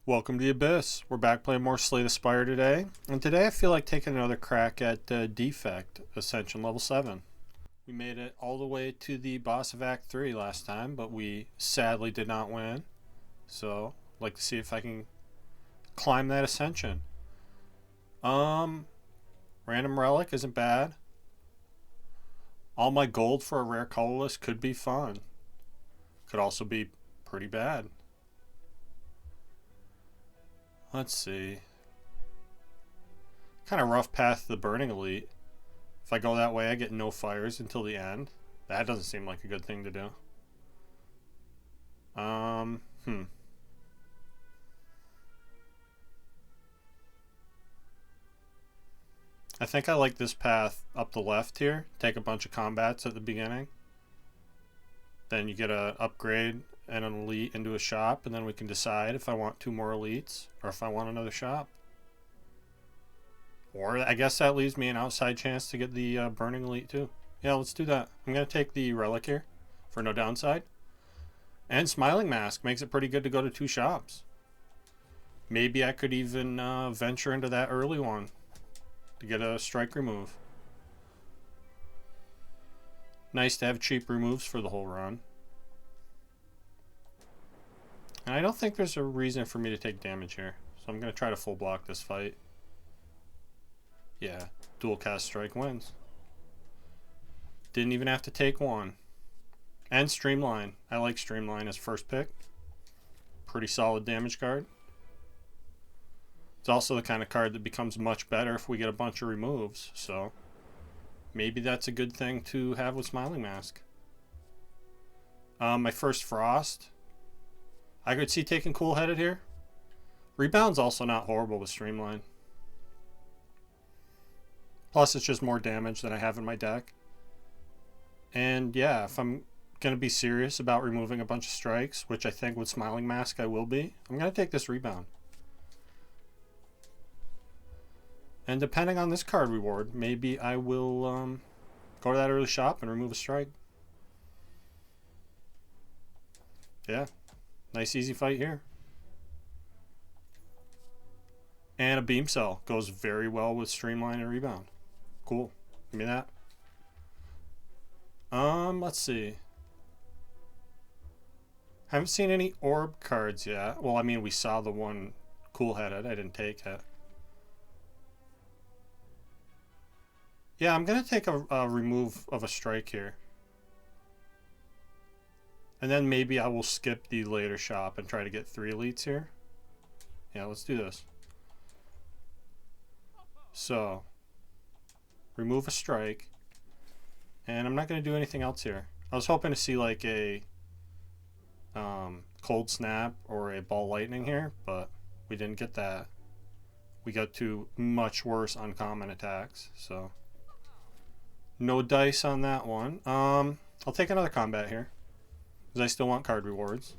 Welcome to the Abyss. We're back playing more Slay the Spire today, and today I feel like taking another crack at Defect, Ascension level 7. We made it all the way to the boss of Act 3 last time, but we sadly did not win. So, I'd like to see if I can climb that Ascension. Random Relic isn't bad. All my gold for a rare colorless could be fun. Could also be pretty bad. Let's see. Kind of rough path to the Burning Elite. If I go that way, I get no fires until the end. That doesn't seem like a good thing to do. I think I like this path up the left here. Take a bunch of combats at the beginning. Then you get a upgrade and an elite into a shop, and then we can decide if I want 2 more elites or if I want another shop. Or I guess that leaves me an outside chance to get the burning elite too. Yeah, let's do that. I'm going to take the relic here for no downside. And Smiling Mask makes it pretty good to go to 2 shops. Maybe I could even venture into that early one to get a strike remove. Nice to have cheap removes for the whole run. And I don't think there's a reason for me to take damage here. So I'm going to try to full block this fight. Yeah, dual cast strike wins. Didn't even have to take one. And Streamline. I like Streamline as first pick. Pretty solid damage card. It's also the kind of card that becomes much better if we get a bunch of removes. So maybe that's a good thing to have with Smiling Mask. My first Frost. I could see taking Cool Headed here. Rebound's also not horrible with Streamline. Plus it's just more damage than I have in my deck. And yeah, if I'm going to be serious about removing a bunch of strikes, which I think with Smiling Mask I will be, I'm going to take this Rebound. And depending on this card reward, maybe I will go to that early shop and remove a strike. Yeah. Nice easy fight here. And a Beam Cell goes very well with Streamline and Rebound. Cool. Give me that. Let's see. Haven't seen any orb cards yet. Well, I mean, we saw the one Cool Headed. I didn't take it. Yeah, I'm going to take a remove of a strike here. And then maybe I will skip the later shop and try to get 3 elites here. Yeah, let's do this. So, remove a strike. And I'm not going to do anything else here. I was hoping to see like a Cold Snap or a Ball Lightning here, but we didn't get that. We got 2 much worse uncommon attacks, so no dice on that one. I'll take another combat here, because I still want card rewards.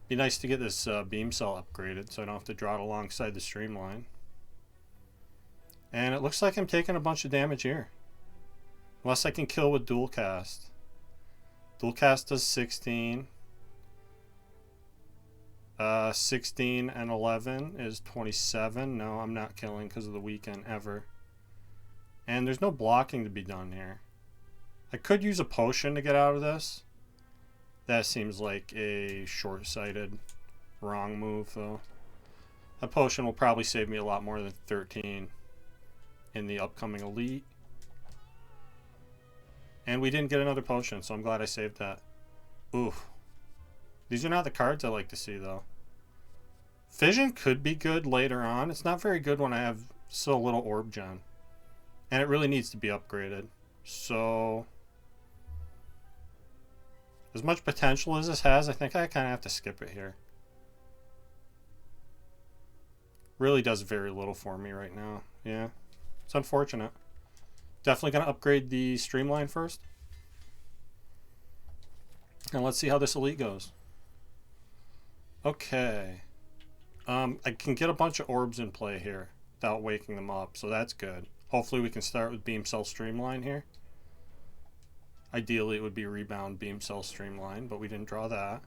Be nice to get this Beam Cell upgraded, so I don't have to draw it alongside the Streamline. And it looks like I'm taking a bunch of damage here. Unless I can kill with Dual Cast. Dual Cast does 16. 16 and 11 is 27. No, I'm not killing because of the weekend ever. And there's no blocking to be done here. I could use a potion to get out of this. That seems like a short-sighted, wrong move, though. A potion will probably save me a lot more than 13 in the upcoming elite. And we didn't get another potion, so I'm glad I saved that. Oof. These are not the cards I like to see, though. Fission could be good later on. It's not very good when I have so little orb gen. And it really needs to be upgraded. So, as much potential as this has, I think I kind of have to skip it here. Really does very little for me right now. Yeah, it's unfortunate. Definitely going to upgrade the Streamline first. And let's see how this elite goes. Okay. I can get a bunch of orbs in play here without waking them up, so that's good. Hopefully we can start with Beam Cell Streamline here. Ideally it would be Rebound Beam Cell Streamline, but we didn't draw that.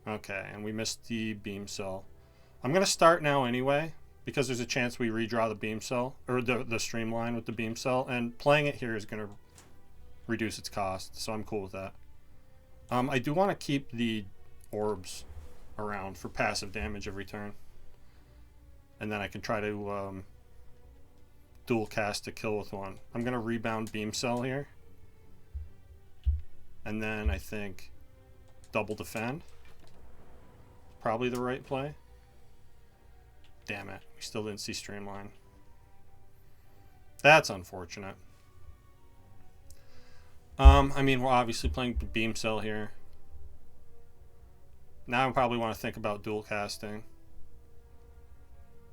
Okay, and we missed the beam cell. I'm going to start now anyway, because there's a chance we redraw the beam cell, or the streamline with the beam cell, and playing it here is going to reduce its cost, so I'm cool with that. I do want to keep the orbs around for passive damage every turn. And then I can try to dual cast a kill with one. I'm going to rebound beam cell here. And then I think double defend. Probably the right play. Damn it, we still didn't see streamline. That's unfortunate. I mean, we're obviously playing beam cell here. Now I probably want to think about dual casting.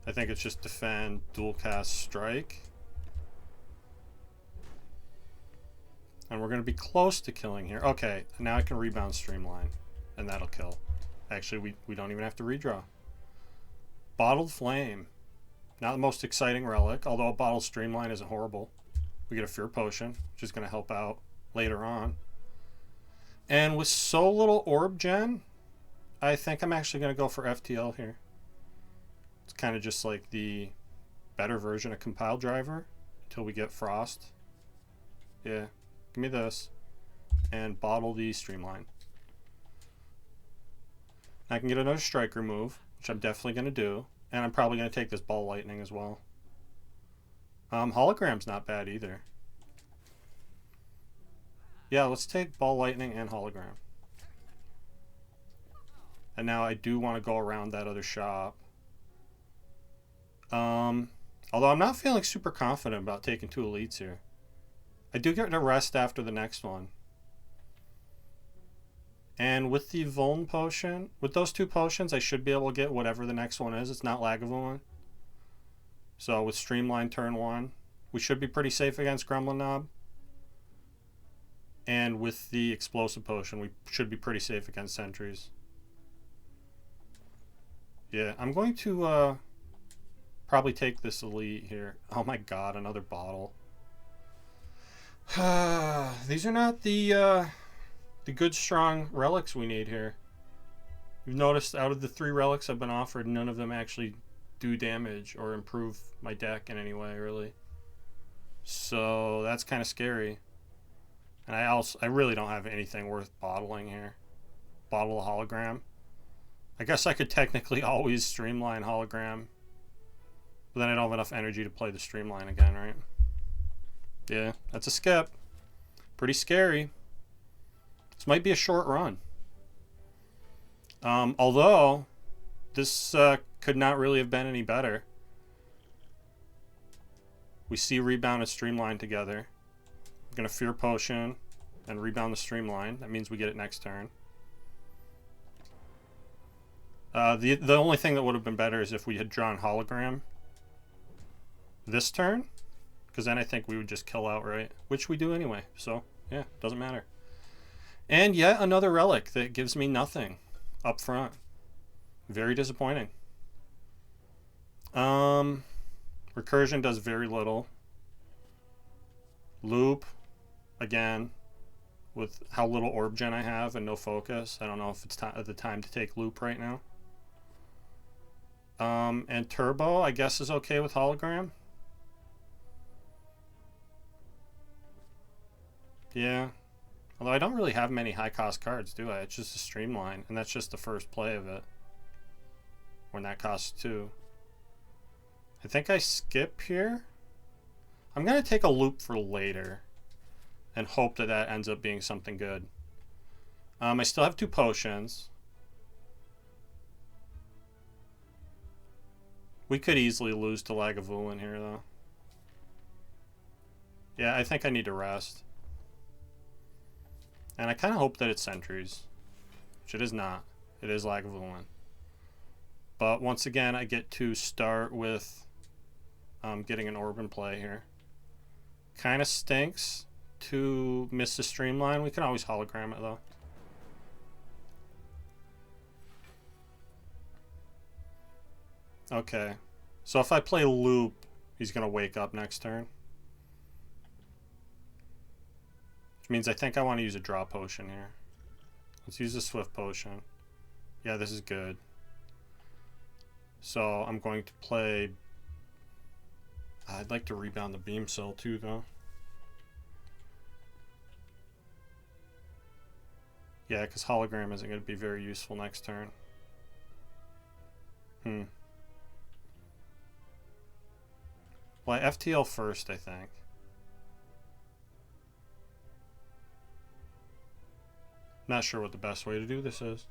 I think it's just defend, dual cast, strike. And we're going to be close to killing here. Okay, now I can rebound streamline, and that'll kill. Actually, we don't even have to redraw. Bottled Flame. Not the most exciting relic, although a bottled streamline isn't horrible. We get a Fear Potion, which is going to help out later on. And with so little orb gen, I think I'm actually going to go for FTL here. It's kind of just like the better version of Compile Driver until we get Frost. Yeah, give me this. And bottle the streamline. I can get another strike remove, which I'm definitely going to do. And I'm probably going to take this Ball Lightning as well. Hologram's not bad either. Yeah, let's take Ball Lightning and Hologram. And now I do want to go around that other shop. Although I'm not feeling super confident about taking two elites here. I do get to rest after the next one. And with the Vuln potion, with those two potions, I should be able to get whatever the next one is. It's not Lagavulin. So with Streamline turn 1, we should be pretty safe against Gremlin Knob. And with the Explosive potion, we should be pretty safe against Sentries. Yeah, I'm going to probably take this elite here. Oh my god, another bottle. These are not the good, strong relics we need here. You've noticed out of the 3 relics I've been offered, none of them actually do damage or improve my deck in any way, really. So that's kind of scary. And I really don't have anything worth bottling here. Bottle a hologram. I guess I could technically always streamline hologram. But then I don't have enough energy to play the streamline again, right? Yeah, that's a skip. Pretty scary. This might be a short run. Although, this could not really have been any better. We see Rebound and Streamline together. I'm going to Fear Potion and Rebound the Streamline. That means we get it next turn. The only thing that would have been better is if we had drawn Hologram this turn. Because then I think we would just kill outright. Which we do anyway. So, yeah, doesn't matter. And yet another relic that gives me nothing up front. Very disappointing. Recursion does very little. Loop, again, with how little orb gen I have and no focus. I don't know if it's the time to take Loop right now. And Turbo, I guess, is okay with Hologram. Yeah. Although I don't really have many high-cost cards, do I? It's just a Streamline, and that's just the first play of it. When that costs 2. I think I skip here. I'm going to take a Loop for later and hope that that ends up being something good. I still have 2 potions. We could easily lose to Lagavulin here, though. Yeah, I think I need to rest. And I kind of hope that it's Sentries, which it is not. It is Lagavulin. But once again, I get to start with getting an orb in play here. Kind of stinks to miss the Streamline. We can always hologram it, though. Okay. So if I play Loop, he's going to wake up next turn. Which means I think I want to use a draw potion here. Let's use a Swift potion. Yeah, this is good. So I'm going to play... I'd like to rebound the beam cell too, though. Yeah, because hologram isn't going to be very useful next turn. Well, I FTL first, I think. Not sure what the best way to do this is.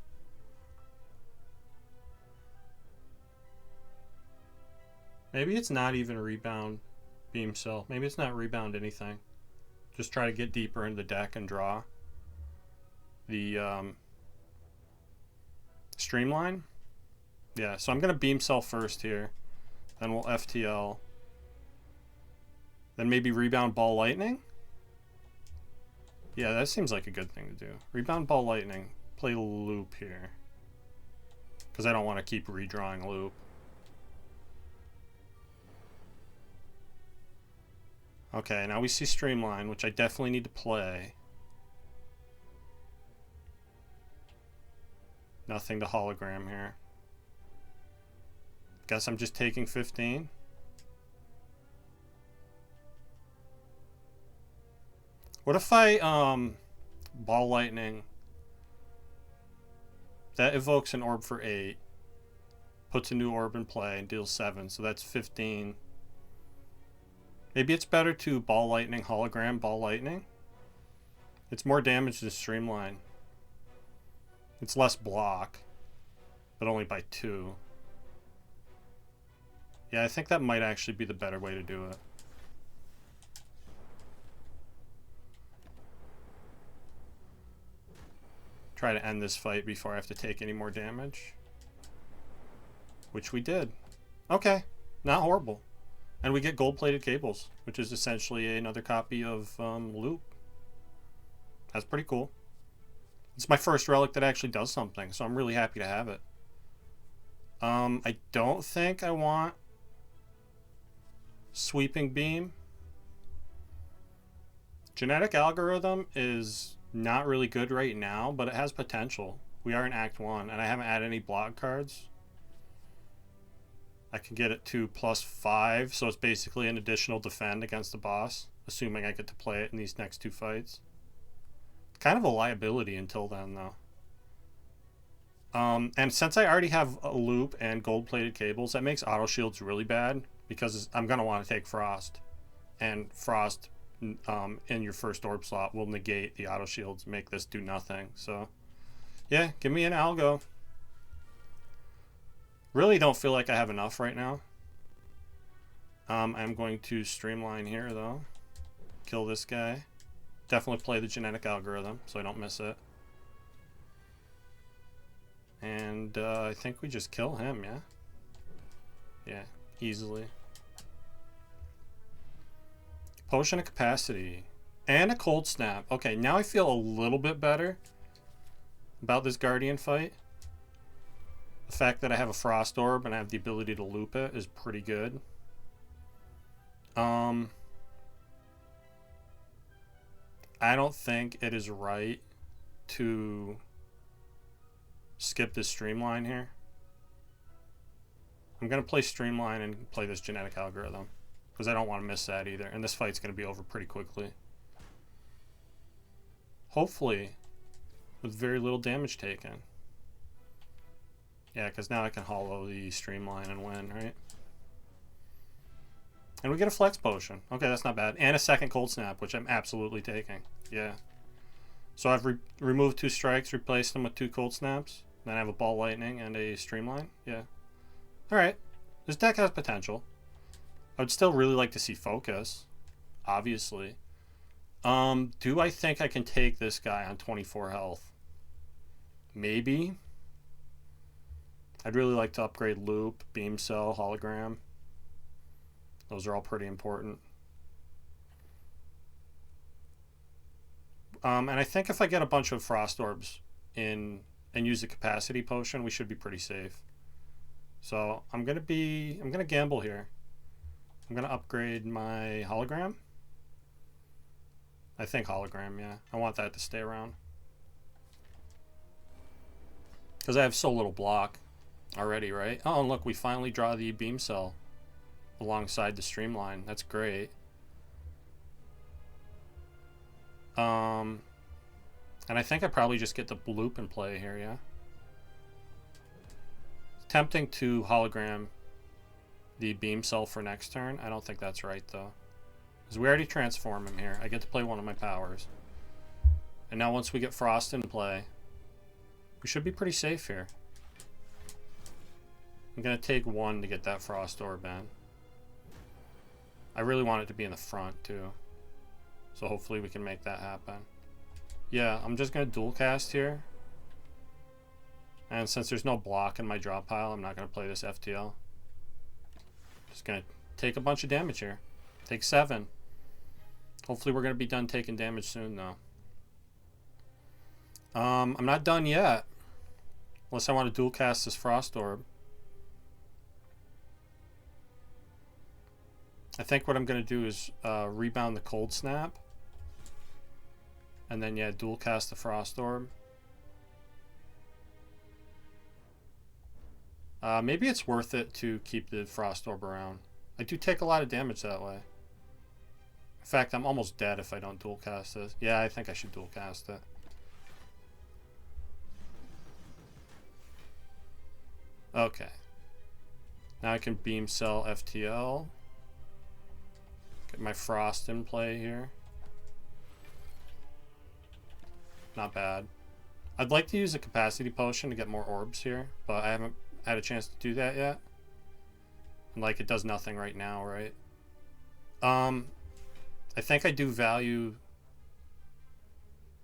Maybe it's not even rebound beam cell. Maybe it's not rebound anything. Just try to get deeper into the deck and draw the streamline. Yeah, so I'm going to beam cell first here. Then we'll FTL. Then maybe rebound ball lightning. Yeah, that seems like a good thing to do. Rebound ball lightning. Play loop here. Because I don't want to keep redrawing loop. Okay, now we see streamline, which I definitely need to play. Nothing to hologram here. Guess I'm just taking 15. What if I ball lightning? That evokes an orb for 8. Puts a new orb in play and deals 7, so that's 15. Maybe it's better to ball lightning, hologram, ball lightning. It's more damage than streamline. It's less block, but only by 2. Yeah, I think that might actually be the better way to do it. Try to end this fight before I have to take any more damage. Which we did. Okay, not horrible. And we get gold-plated cables, which is essentially another copy of Loop. That's pretty cool. It's my first relic that actually does something, so I'm really happy to have it. I don't think I want Sweeping Beam. Genetic Algorithm is not really good right now, but it has potential. We are in Act 1, and I haven't added any block cards. I can get it to +5, so it's basically an additional defend against the boss, assuming I get to play it in these next 2 fights. Kind of a liability until then, though. And since I already have a loop and gold-plated cables, that makes auto shields really bad, because I'm going to want to take Frost. And Frost in your first orb slot will negate the auto shields, make this do nothing. So, yeah, give me an algo. Really don't feel like I have enough right now. I'm going to streamline here, though. Kill this guy. Definitely play the genetic algorithm, so I don't miss it. And I think we just kill him, yeah? Yeah, easily. Potion of Capacity. And a Cold Snap. Okay, now I feel a little bit better about this Guardian fight. The fact that I have a Frost Orb and I have the ability to loop it is pretty good. I don't think it is right to skip this Streamline here. I'm going to play Streamline and play this Genetic Algorithm, because I don't want to miss that either. And this fight's going to be over pretty quickly. Hopefully, with very little damage taken. Yeah, because now I can hollow the Streamline and win, right? And we get a Flex Potion. Okay, that's not bad. And a second Cold Snap, which I'm absolutely taking. Yeah. So I've removed 2 strikes, replaced them with 2 Cold Snaps. Then I have a Ball Lightning and a Streamline. Yeah. Alright. This deck has potential. I would still really like to see Focus, obviously. Do I think I can take this guy on 24 health? Maybe. I'd really like to upgrade Loop, Beam Cell, Hologram. Those are all pretty important. And I think if I get a bunch of Frost Orbs in and use a Capacity Potion, we should be pretty safe. So I'm gonna gamble here. I'm gonna upgrade my Hologram. I think Hologram, yeah. I want that to stay around. Because I have so little block already, right? Oh, and look, we finally draw the beam cell alongside the streamline. That's great. And I think I probably just get the loop in play here, yeah? It's tempting to hologram the beam cell for next turn. I don't think that's right, though. Because we already transform him here. I get to play one of my powers. And now once we get Frost in play, we should be pretty safe here. I'm going to take one to get that Frost Orb in. I really want it to be in the front, too. So hopefully we can make that happen. Yeah, I'm just going to dual cast here. And since there's no block in my draw pile, I'm not going to play this FTL. Just going to take a bunch of damage here. Take 7. Hopefully we're going to be done taking damage soon, though. I'm not done yet. Unless I want to dual cast this Frost Orb. I think what I'm going to do is rebound the Cold Snap. And then, yeah, dual cast the Frost Orb. Maybe it's worth it to keep the Frost Orb around. I do take a lot of damage that way. In fact, I'm almost dead if I don't dual cast this. Yeah, I think I should dual cast it. Okay. Now I can beam cell FTL. Get my Frost in play here. Not bad. I'd like to use a capacity potion to get more orbs here, but I haven't had a chance to do that yet. And like it does nothing right now, right? I think I do value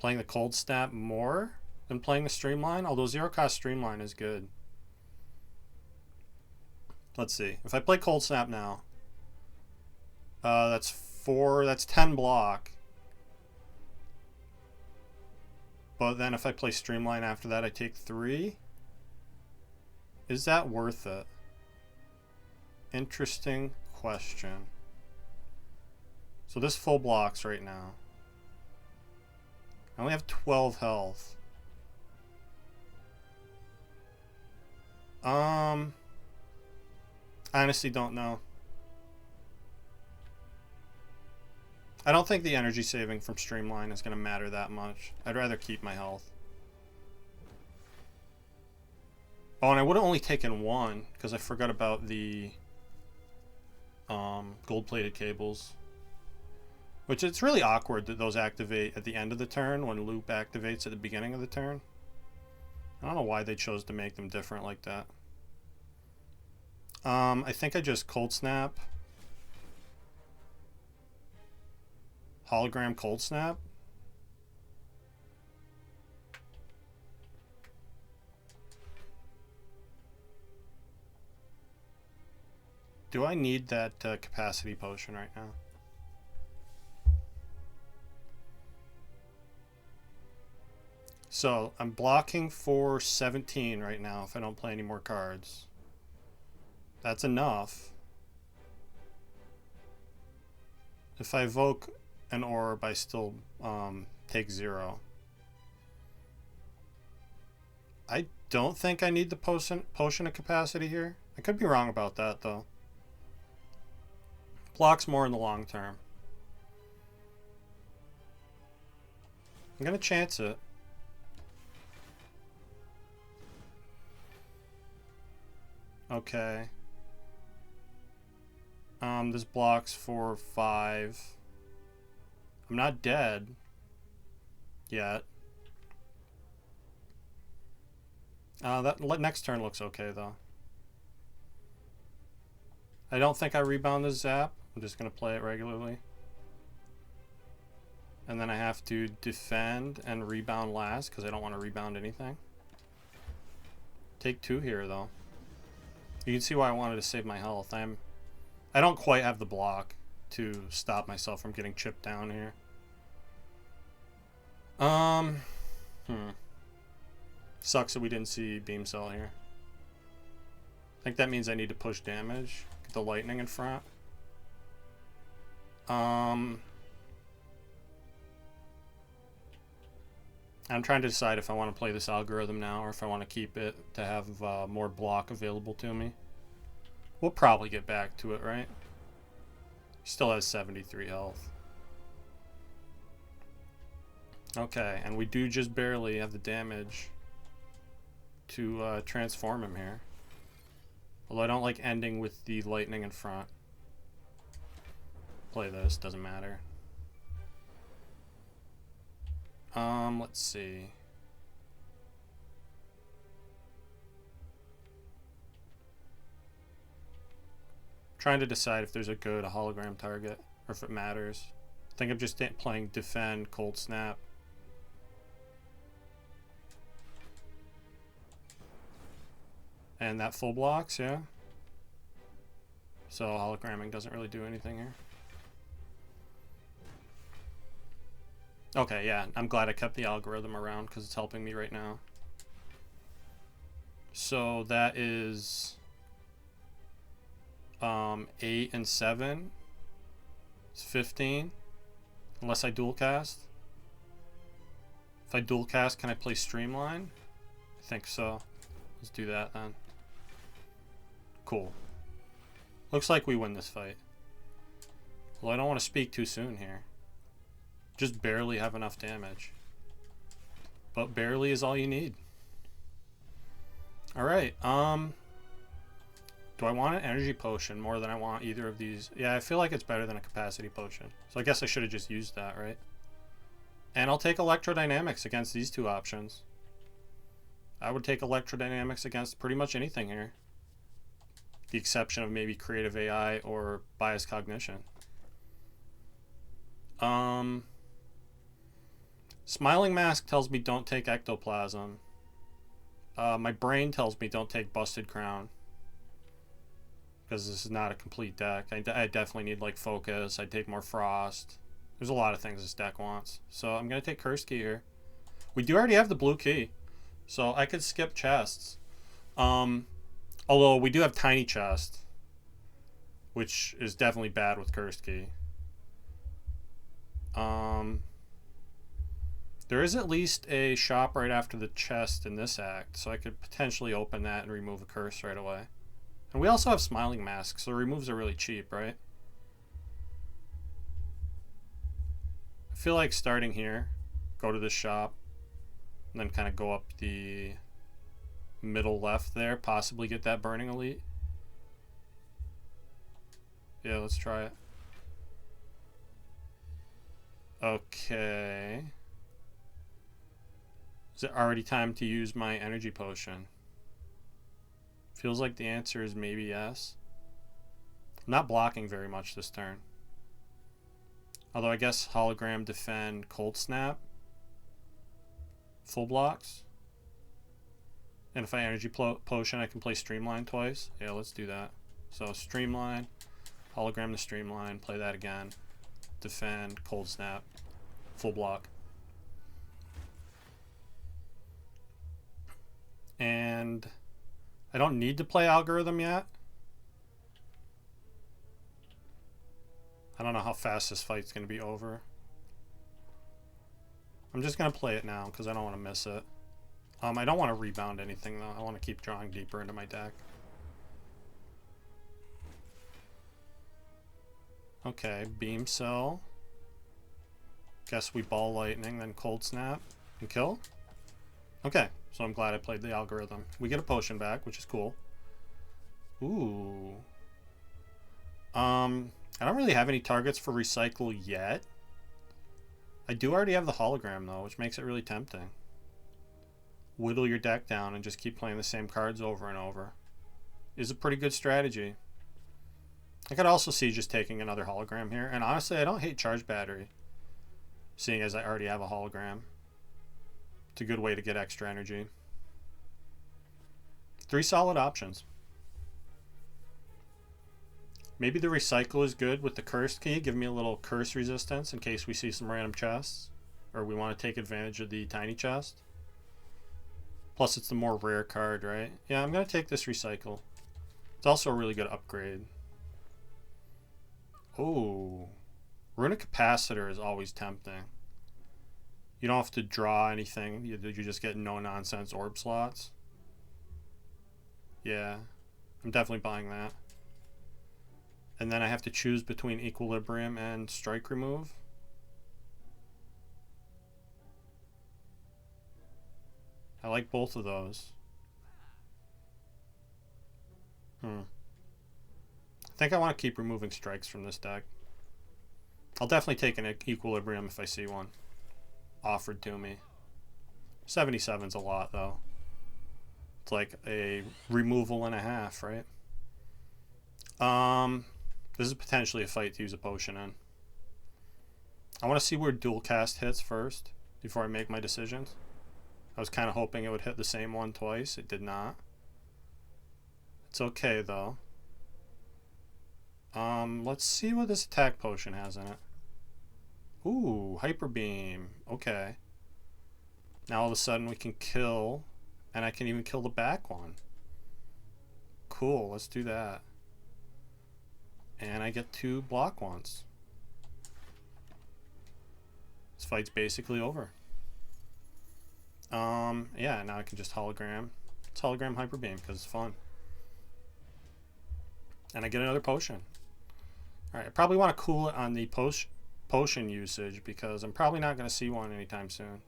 playing the Cold Snap more than playing the Streamline, although zero cost Streamline is good. Let's see. If I play Cold Snap now, that's 10 block. But then if I play Streamline after that, I take 3. Is that worth it? Interesting question. So this full blocks right now. I only have 12 health. I honestly don't know. I don't think the energy saving from Streamline is going to matter that much. I'd rather keep my health. Oh, and I would have only taken 1 because I forgot about the gold-plated cables. Which it's really awkward that those activate at the end of the turn when loop activates at the beginning of the turn. I don't know why they chose to make them different like that. I think I just Cold Snap. Hologram Cold Snap. Do I need that capacity potion right now? So I'm blocking for 17 right now if I don't play any more cards. That's enough. If I evoke an orb, I still take 0. I don't think I need the potion of capacity here. I could be wrong about that though. Blocks more in the long term. I'm gonna chance it. Okay. This blocks for 5. I'm not dead yet. That next turn looks okay though. I don't think I rebound the zap. I'm just gonna play it regularly. And then I have to defend and rebound last because I don't want to rebound anything. Take 2 here though. You can see why I wanted to save my health. I don't quite have the block to stop myself from getting chipped down here. Sucks that we didn't see Beam Cell here. I think that means I need to push damage. Get the lightning in front. I'm trying to decide if I want to play this algorithm now or if I want to keep it to have more block available to me. We'll probably get back to it, right? He still has 73 health. Okay, and we do just barely have the damage to transform him here. Although I don't like ending with the lightning in front. Play this, doesn't matter. Let's see. Trying to decide if there's a good hologram target or if it matters. I think I'm just playing Defend, Cold Snap. And that full blocks, yeah. So hologramming doesn't really do anything here. Okay, yeah, I'm glad I kept the algorithm around because it's helping me right now. So that is 8 and 7. It's 15. Unless I dual cast. If I dual cast, can I play Streamline? I think so. Let's do that then. Cool. Looks like we win this fight. Well, I don't want to speak too soon here. Just barely have enough damage. But barely is all you need. Alright, do I want an energy potion more than I want either of these? Yeah, I feel like it's better than a capacity potion. So I guess I should have just used that, right? And I'll take electrodynamics against these two options. I would take electrodynamics against pretty much anything here. The exception of maybe creative AI or bias cognition. Smiling Mask tells me don't take ectoplasm. My brain tells me don't take busted crown. Because this is not a complete deck. I definitely need like focus. I'd take more frost. There's a lot of things this deck wants. So I'm going to take Cursed Key here. We do already have the blue key. So I could skip chests. Although we do have tiny chest, which is definitely bad with Cursed Key. There is at least a shop right after the chest in this act, so I could potentially open that and remove a curse right away. And we also have Smiling Mask, so removes are really cheap, right? I feel like starting here, go to this shop, and then kind of go up the middle left there, possibly get that Burning Elite. Yeah, let's try it. Okay. Is it already time to use my energy potion? Feels like the answer is maybe yes. I'm not blocking very much this turn. Although I guess hologram, defend, cold snap. Full blocks. And if I energy potion, I can play Streamline twice. Yeah, let's do that. So Streamline, hologram to Streamline, play that again. Defend, cold snap, full block. And I don't need to play algorithm yet. I don't know how fast this fight's going to be over. I'm just going to play it now because I don't want to miss it. I don't want to rebound anything though. I want to keep drawing deeper into my deck. Okay, Beam Cell. Guess we Ball Lightning, then Cold Snap and kill. Okay, so I'm glad I played the algorithm. We get a potion back, which is cool. Ooh. I don't really have any targets for recycle yet. I do already have the hologram though, which makes it really tempting. Whittle your deck down and just keep playing the same cards over and over. Is a pretty good strategy. I could also see just taking another hologram here. And honestly, I don't hate Charge Battery, seeing as I already have a hologram. It's a good way to get extra energy. 3 solid options. Maybe the recycle is good with the Cursed Key. Give me a little curse resistance in case we see some random chests. Or we want to take advantage of the tiny chest. Plus it's the more rare card, right? Yeah, I'm going to take this recycle. It's also a really good upgrade. Oh. Runic Capacitor is always tempting. You don't have to draw anything. You just get no-nonsense orb slots. Yeah, I'm definitely buying that. And then I have to choose between Equilibrium and Strike Remove. I like both of those. I think I want to keep removing strikes from this deck. I'll definitely take an Equilibrium if I see one offered to me. 77's a lot, though. It's like a removal and a half, right? This is potentially a fight to use a potion in. I want to see where dual cast hits first before I make my decisions. I was kind of hoping it would hit the same one twice. It did not. It's okay, though. Let's see what this attack potion has in it. Ooh, Hyper Beam. Okay. Now all of a sudden we can kill, and I can even kill the back one. Cool, let's do that. And I get to block once. This fight's basically over. Yeah, now I can just hologram. It's hologram Hyper Beam because it's fun. And I get another potion. Alright, I probably want to cool it on the potion usage because I'm probably not going to see one anytime soon.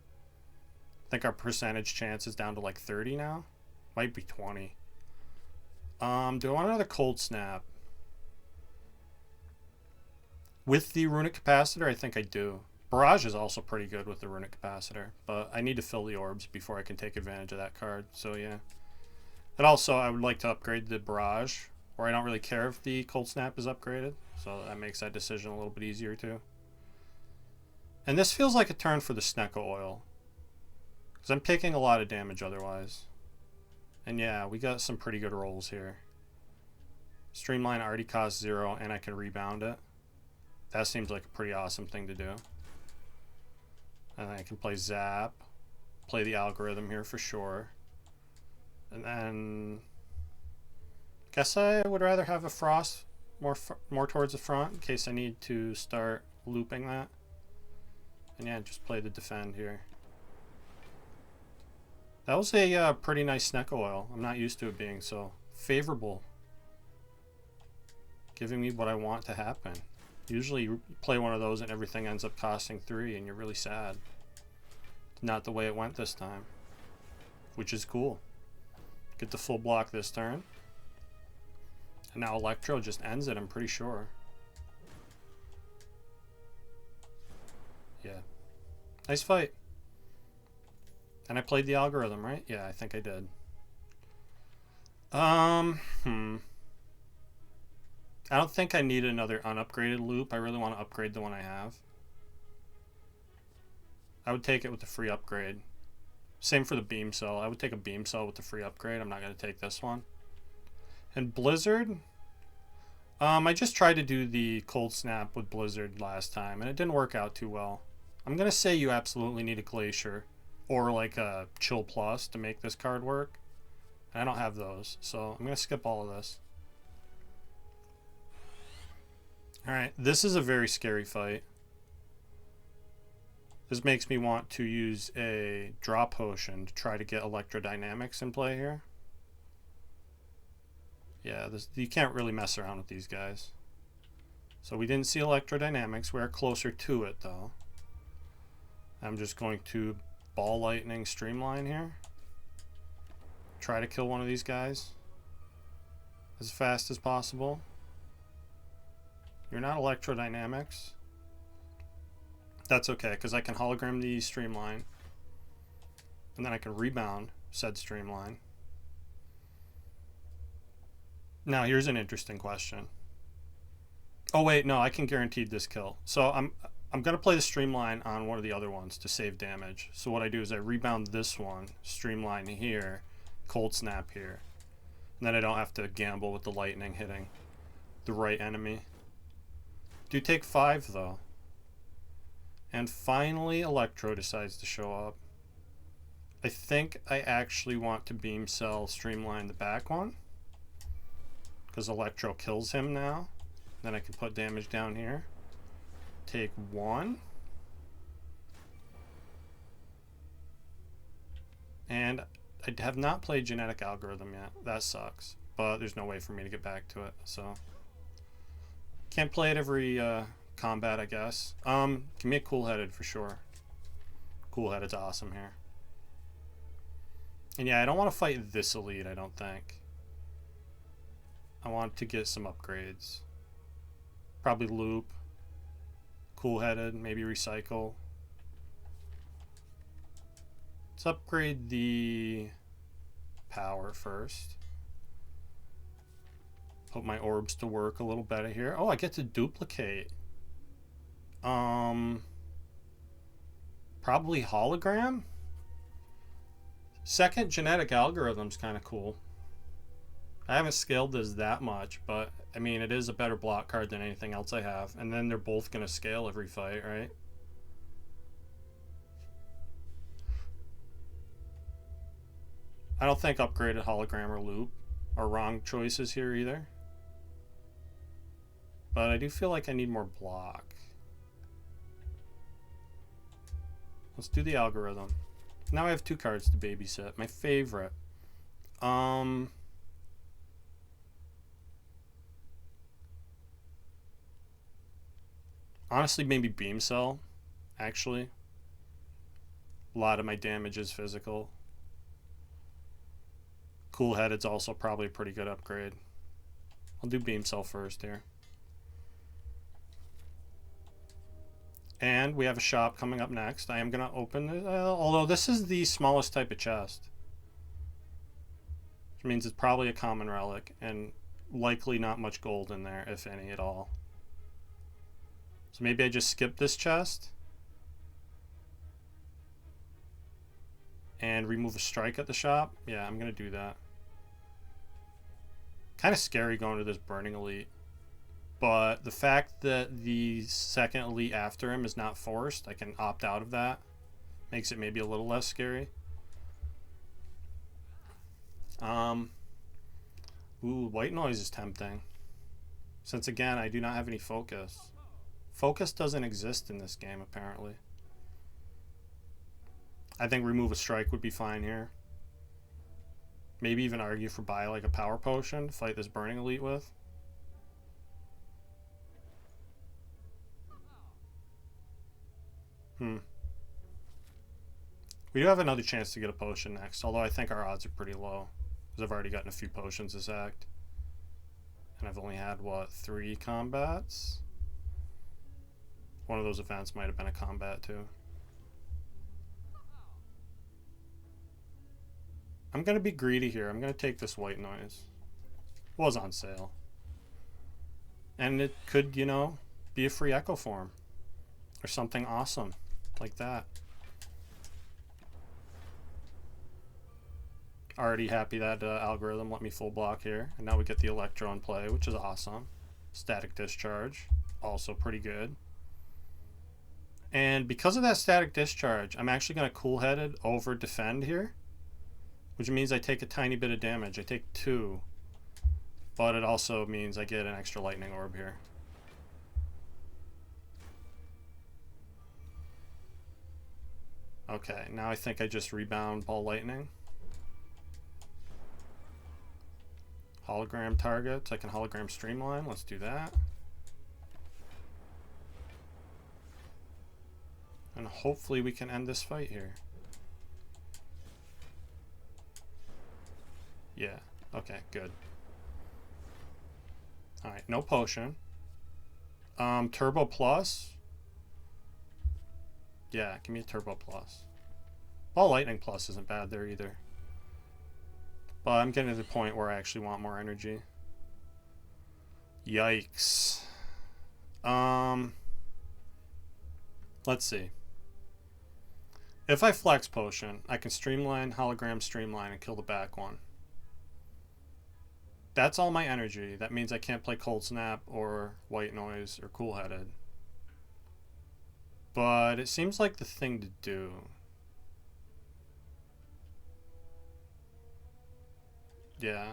I think our percentage chance is down to like 30 now. Might be 20. Do I want another Cold Snap? With the Runic Capacitor, I think I do. Barrage is also pretty good with the Runic Capacitor, but I need to fill the orbs before I can take advantage of that card, so yeah. And also, I would like to upgrade the Barrage, or I don't really care if the Cold Snap is upgraded, so that makes that decision a little bit easier too. And this feels like a turn for the Snecko Oil, because I'm taking a lot of damage otherwise. And yeah, we got some pretty good rolls here. Streamline already costs 0, and I can rebound it. That seems like a pretty awesome thing to do. And then I can play Zap, play the Algorithm here for sure. And then guess I would rather have a Frost more towards the front in case I need to start looping that. And yeah, just play the Defend here. That was a pretty nice Snecko Oil. I'm not used to it being so favorable. Giving me what I want to happen. Usually you play one of those and everything ends up costing 3 and you're really sad. It's not the way it went this time. Which is cool. Get the full block this turn. And now Electro just ends it, I'm pretty sure. Yeah. Nice fight. And I played the Algorithm, right? Yeah, I think I did. I don't think I need another unupgraded loop. I really want to upgrade the one I have. I would take it with the free upgrade. Same for the Beam Cell. I would take a Beam Cell with the free upgrade. I'm not going to take this one. And Blizzard? I just tried to do the Cold Snap with Blizzard last time, and it didn't work out too well. I'm going to say you absolutely need a Glacier or like a Chill Plus to make this card work. And I don't have those, so I'm going to skip all of this. Alright, this is a very scary fight. This makes me want to use a Draw Potion to try to get Electrodynamics in play here. Yeah, you can't really mess around with these guys. So we didn't see Electrodynamics. We're closer to it, though. I'm just going to Ball Lightning Streamline here. Try to kill one of these guys as fast as possible. You're not Electrodynamics. That's okay, because I can hologram the Streamline. And then I can rebound said Streamline. Now, here's an interesting question. Oh, wait, no, I can guarantee this kill. So I'm going to play the Streamline on one of the other ones to save damage. So what I do is I rebound this one, Streamline here, Cold Snap here. And then I don't have to gamble with the lightning hitting the right enemy. Do take 5 though. And finally Electro decides to show up. I think I actually want to Beam Cell Streamline the back one, because Electro kills him now. Then I can put damage down here. Take 1. And I have not played Genetic Algorithm yet. That sucks. But there's no way for me to get back to it, so... Can't play it every combat, I guess. Give me a Cool-Headed for sure. Cool-Headed's awesome here. And yeah, I don't want to fight this elite, I don't think. I want to get some upgrades. Probably loop. Cool-Headed, maybe recycle. Let's upgrade the power first. Put my orbs to work a little better here. Oh, I get to duplicate. Probably hologram? Second genetic algorithm's kind of cool. I haven't scaled this that much, but I mean, it is a better block card than anything else I have. And then they're both going to scale every fight, right? I don't think upgraded hologram or loop are wrong choices here either. But I do feel like I need more block. Let's do the algorithm. Now I have 2 cards to babysit. My favorite. Honestly, maybe Beam Cell, actually. A lot of my damage is physical. Cool-Headed's also probably a pretty good upgrade. I'll do Beam Cell first here. And we have a shop coming up next. I am going to open it, although this is the smallest type of chest. Which means it's probably a common relic, and likely not much gold in there, if any at all. So maybe I just skip this chest. And remove a strike at the shop. Yeah, I'm going to do that. Kind of scary going to this Burning Elite. But the fact that the second elite after him is not forced, I can opt out of that. Makes it maybe a little less scary. Ooh, White Noise is tempting. Since again, I do not have any focus. Focus doesn't exist in this game, apparently. I think remove a strike would be fine here. Maybe even argue for buy like a power potion to fight this Burning Elite with. We do have another chance to get a potion next, although I think our odds are pretty low, because I've already gotten a few potions this act. And I've only had, what, 3 combats? One of those events might have been a combat, too. I'm going to be greedy here. I'm going to take this White Noise. It was on sale. And it could, you know, be a free Echo Form. Or something awesome like that. Already happy that algorithm let me full block here. And now we get the Electro in play, which is awesome. Static Discharge, also pretty good. And because of that Static Discharge, I'm actually going to Cool-Headed over Defend here. Which means I take a tiny bit of damage. I take 2. But it also means I get an extra Lightning Orb here. Okay, now I think I just rebound Ball Lightning. Hologram targets. I can hologram Streamline. Let's do that. And hopefully we can end this fight here. Yeah. Okay, good. Alright, no potion. Turbo Plus. Yeah, give me a Turbo Plus. Ball Lightning Plus isn't bad there either. But I'm getting to the point where I actually want more energy. Yikes. Let's see. If I Flex Potion, I can Streamline, Hologram Streamline, and kill the back one. That's all my energy. That means I can't play Cold Snap or White Noise or Cool-Headed. But it seems like the thing to do. Yeah.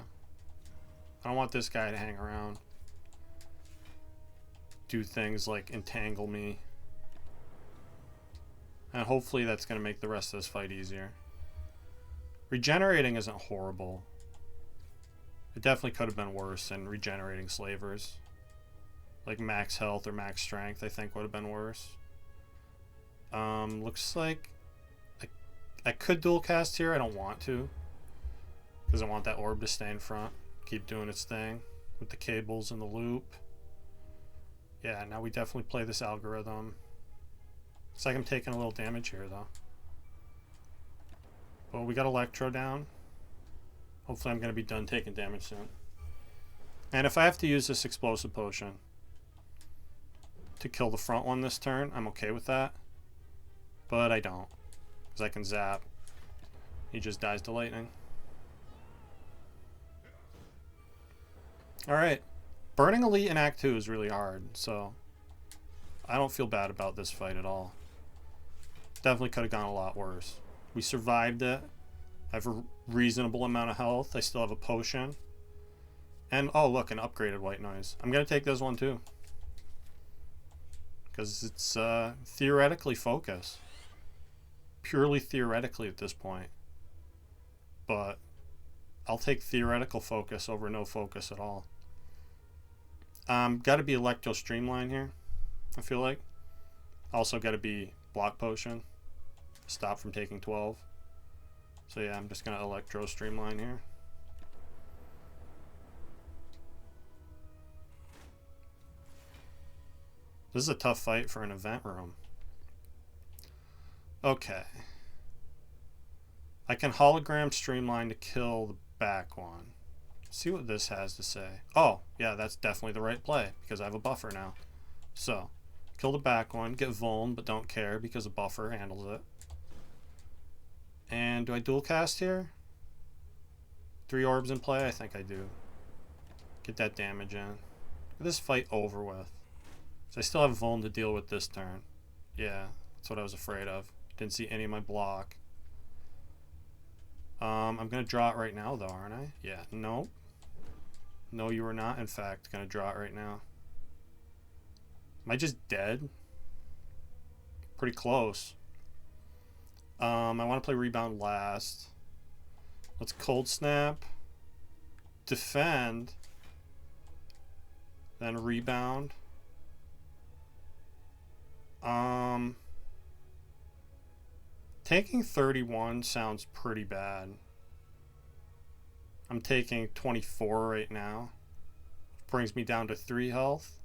I don't want this guy to hang around. Do things like entangle me. And hopefully that's going to make the rest of this fight easier. Regenerating isn't horrible. It definitely could have been worse than regenerating slavers. Like max health or max strength, I think would have been worse. Looks like I could dual cast here. I don't want to, because I want that orb to stay in front, keep doing its thing with the cables and the loop. Yeah, now we definitely play this algorithm. Looks like I'm taking a little damage here though. Well, we got Electro down. Hopefully I'm going to be done taking damage soon. And if I have to use this explosive potion to kill the front one this turn, I'm okay with that. But I don't, because I can zap. He just dies to lightning. Alright. Burning Elite in Act 2 is really hard, so I don't feel bad about this fight at all. Definitely could have gone a lot worse. We survived it. I have a reasonable amount of health. I still have a potion. And, oh look, an upgraded white noise. I'm going to take this one too, because it's theoretically focus. Purely theoretically at this point. But I'll take theoretical focus over no focus at all. Got to be Electro Streamline here, I feel like. Also got to be Block Potion. Stop from taking 12. So yeah, I'm just going to Electro Streamline here. This is a tough fight for an event room. Okay. I can hologram Streamline to kill the back one. See what this has to say. Oh, yeah, that's definitely the right play, because I have a buffer now. So, kill the back one, get vuln, but don't care because a buffer handles it. And do I dual cast here? 3 orbs in play? I think I do. Get that damage in. Get this fight over with. So I still have vuln to deal with this turn. Yeah, that's what I was afraid of. Didn't see any of my block. I'm going to draw it right now, though, aren't I? Yeah, no. No, you are not, in fact, going to draw it right now. Am I just dead? Pretty close. I want to play Rebound last. Let's Cold Snap. Defend. Then Rebound. Taking 31 sounds pretty bad. I'm taking 24 right now. Brings me down to 3 health.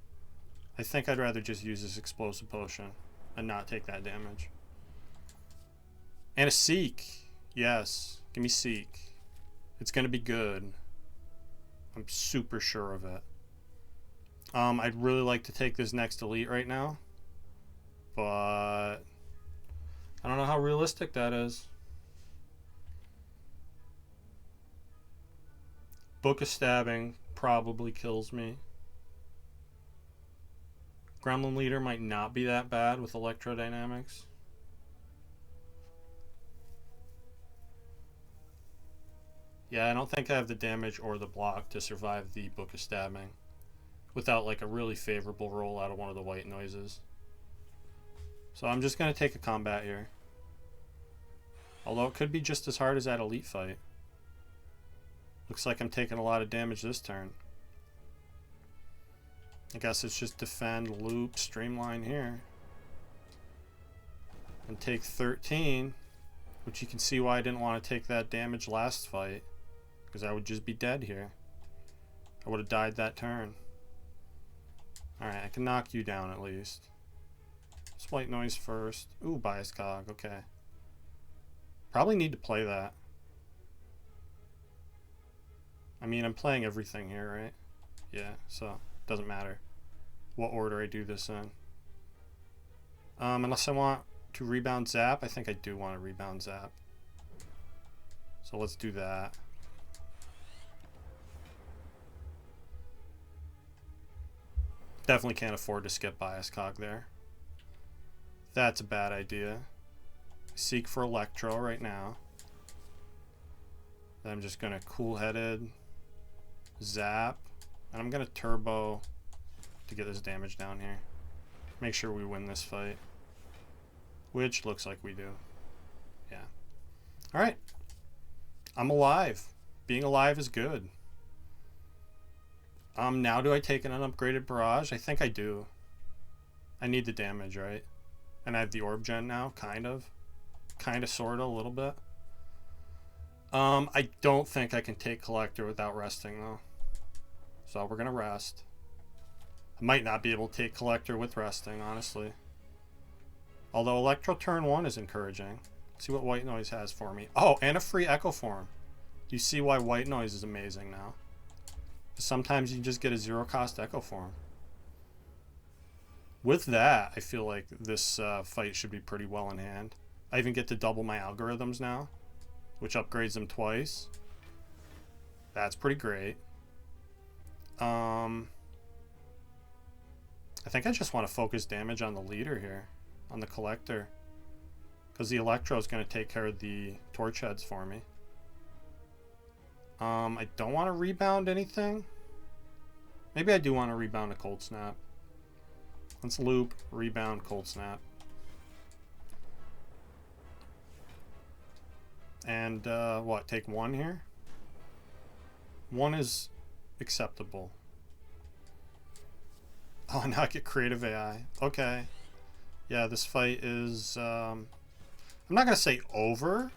I think I'd rather just use this explosive potion and not take that damage. And a Seek. Yes. Give me Seek. It's going to be good. I'm super sure of it. I'd really like to take this next elite right now, but I don't know how realistic that is. Book of Stabbing probably kills me. Gremlin Leader might not be that bad with electrodynamics. Yeah, I don't think I have the damage or the block to survive the Book of Stabbing without like a really favorable roll out of one of the white noises. So I'm just going to take a combat here. Although it could be just as hard as that elite fight. Looks like I'm taking a lot of damage this turn. I guess it's just defend, loop, streamline here. And take 13, which you can see why I didn't want to take that damage last fight, because I would just be dead here. I would have died that turn. Alright, I can knock you down at least. Let's white noise first. Ooh, bias cog, okay. Probably need to play that. I mean, I'm playing everything here, right? Yeah, so doesn't matter what order I do this in. Unless I want to rebound zap. I think I do want to rebound zap. So let's do that. Definitely can't afford to skip bias cog there. That's a bad idea. Seek for Electro right now. Then I'm just going to cool-headed zap. And I'm going to turbo to get this damage down here. Make sure we win this fight. Which looks like we do. Yeah. Alright. I'm alive. Being alive is good. Now do I take an unupgraded barrage? I think I do. I need the damage, right? And I have the orb gen now, kind of. Kind of, sort of, a little bit. I don't think I can take collector without resting, though. So we're going to rest. I might not be able to take collector with resting, honestly. Although Electro turn 1 is encouraging. See what White Noise has for me. Oh, and a free Echo Form. You see why White Noise is amazing now. Sometimes you just get a zero-cost Echo Form. With that, I feel like this fight should be pretty well in hand. I even get to double my algorithms now, which upgrades them twice. That's pretty great. I think I just want to focus damage on the leader here, on the collector, because the Electro is going to take care of the torch heads for me. I don't want to rebound anything. Maybe I do want to rebound a Cold Snap. Let's loop, rebound, Cold Snap. And what, take 1 here? 1 is acceptable. Oh, now I get creative AI. Okay. Yeah, this fight is, I'm not going to say over,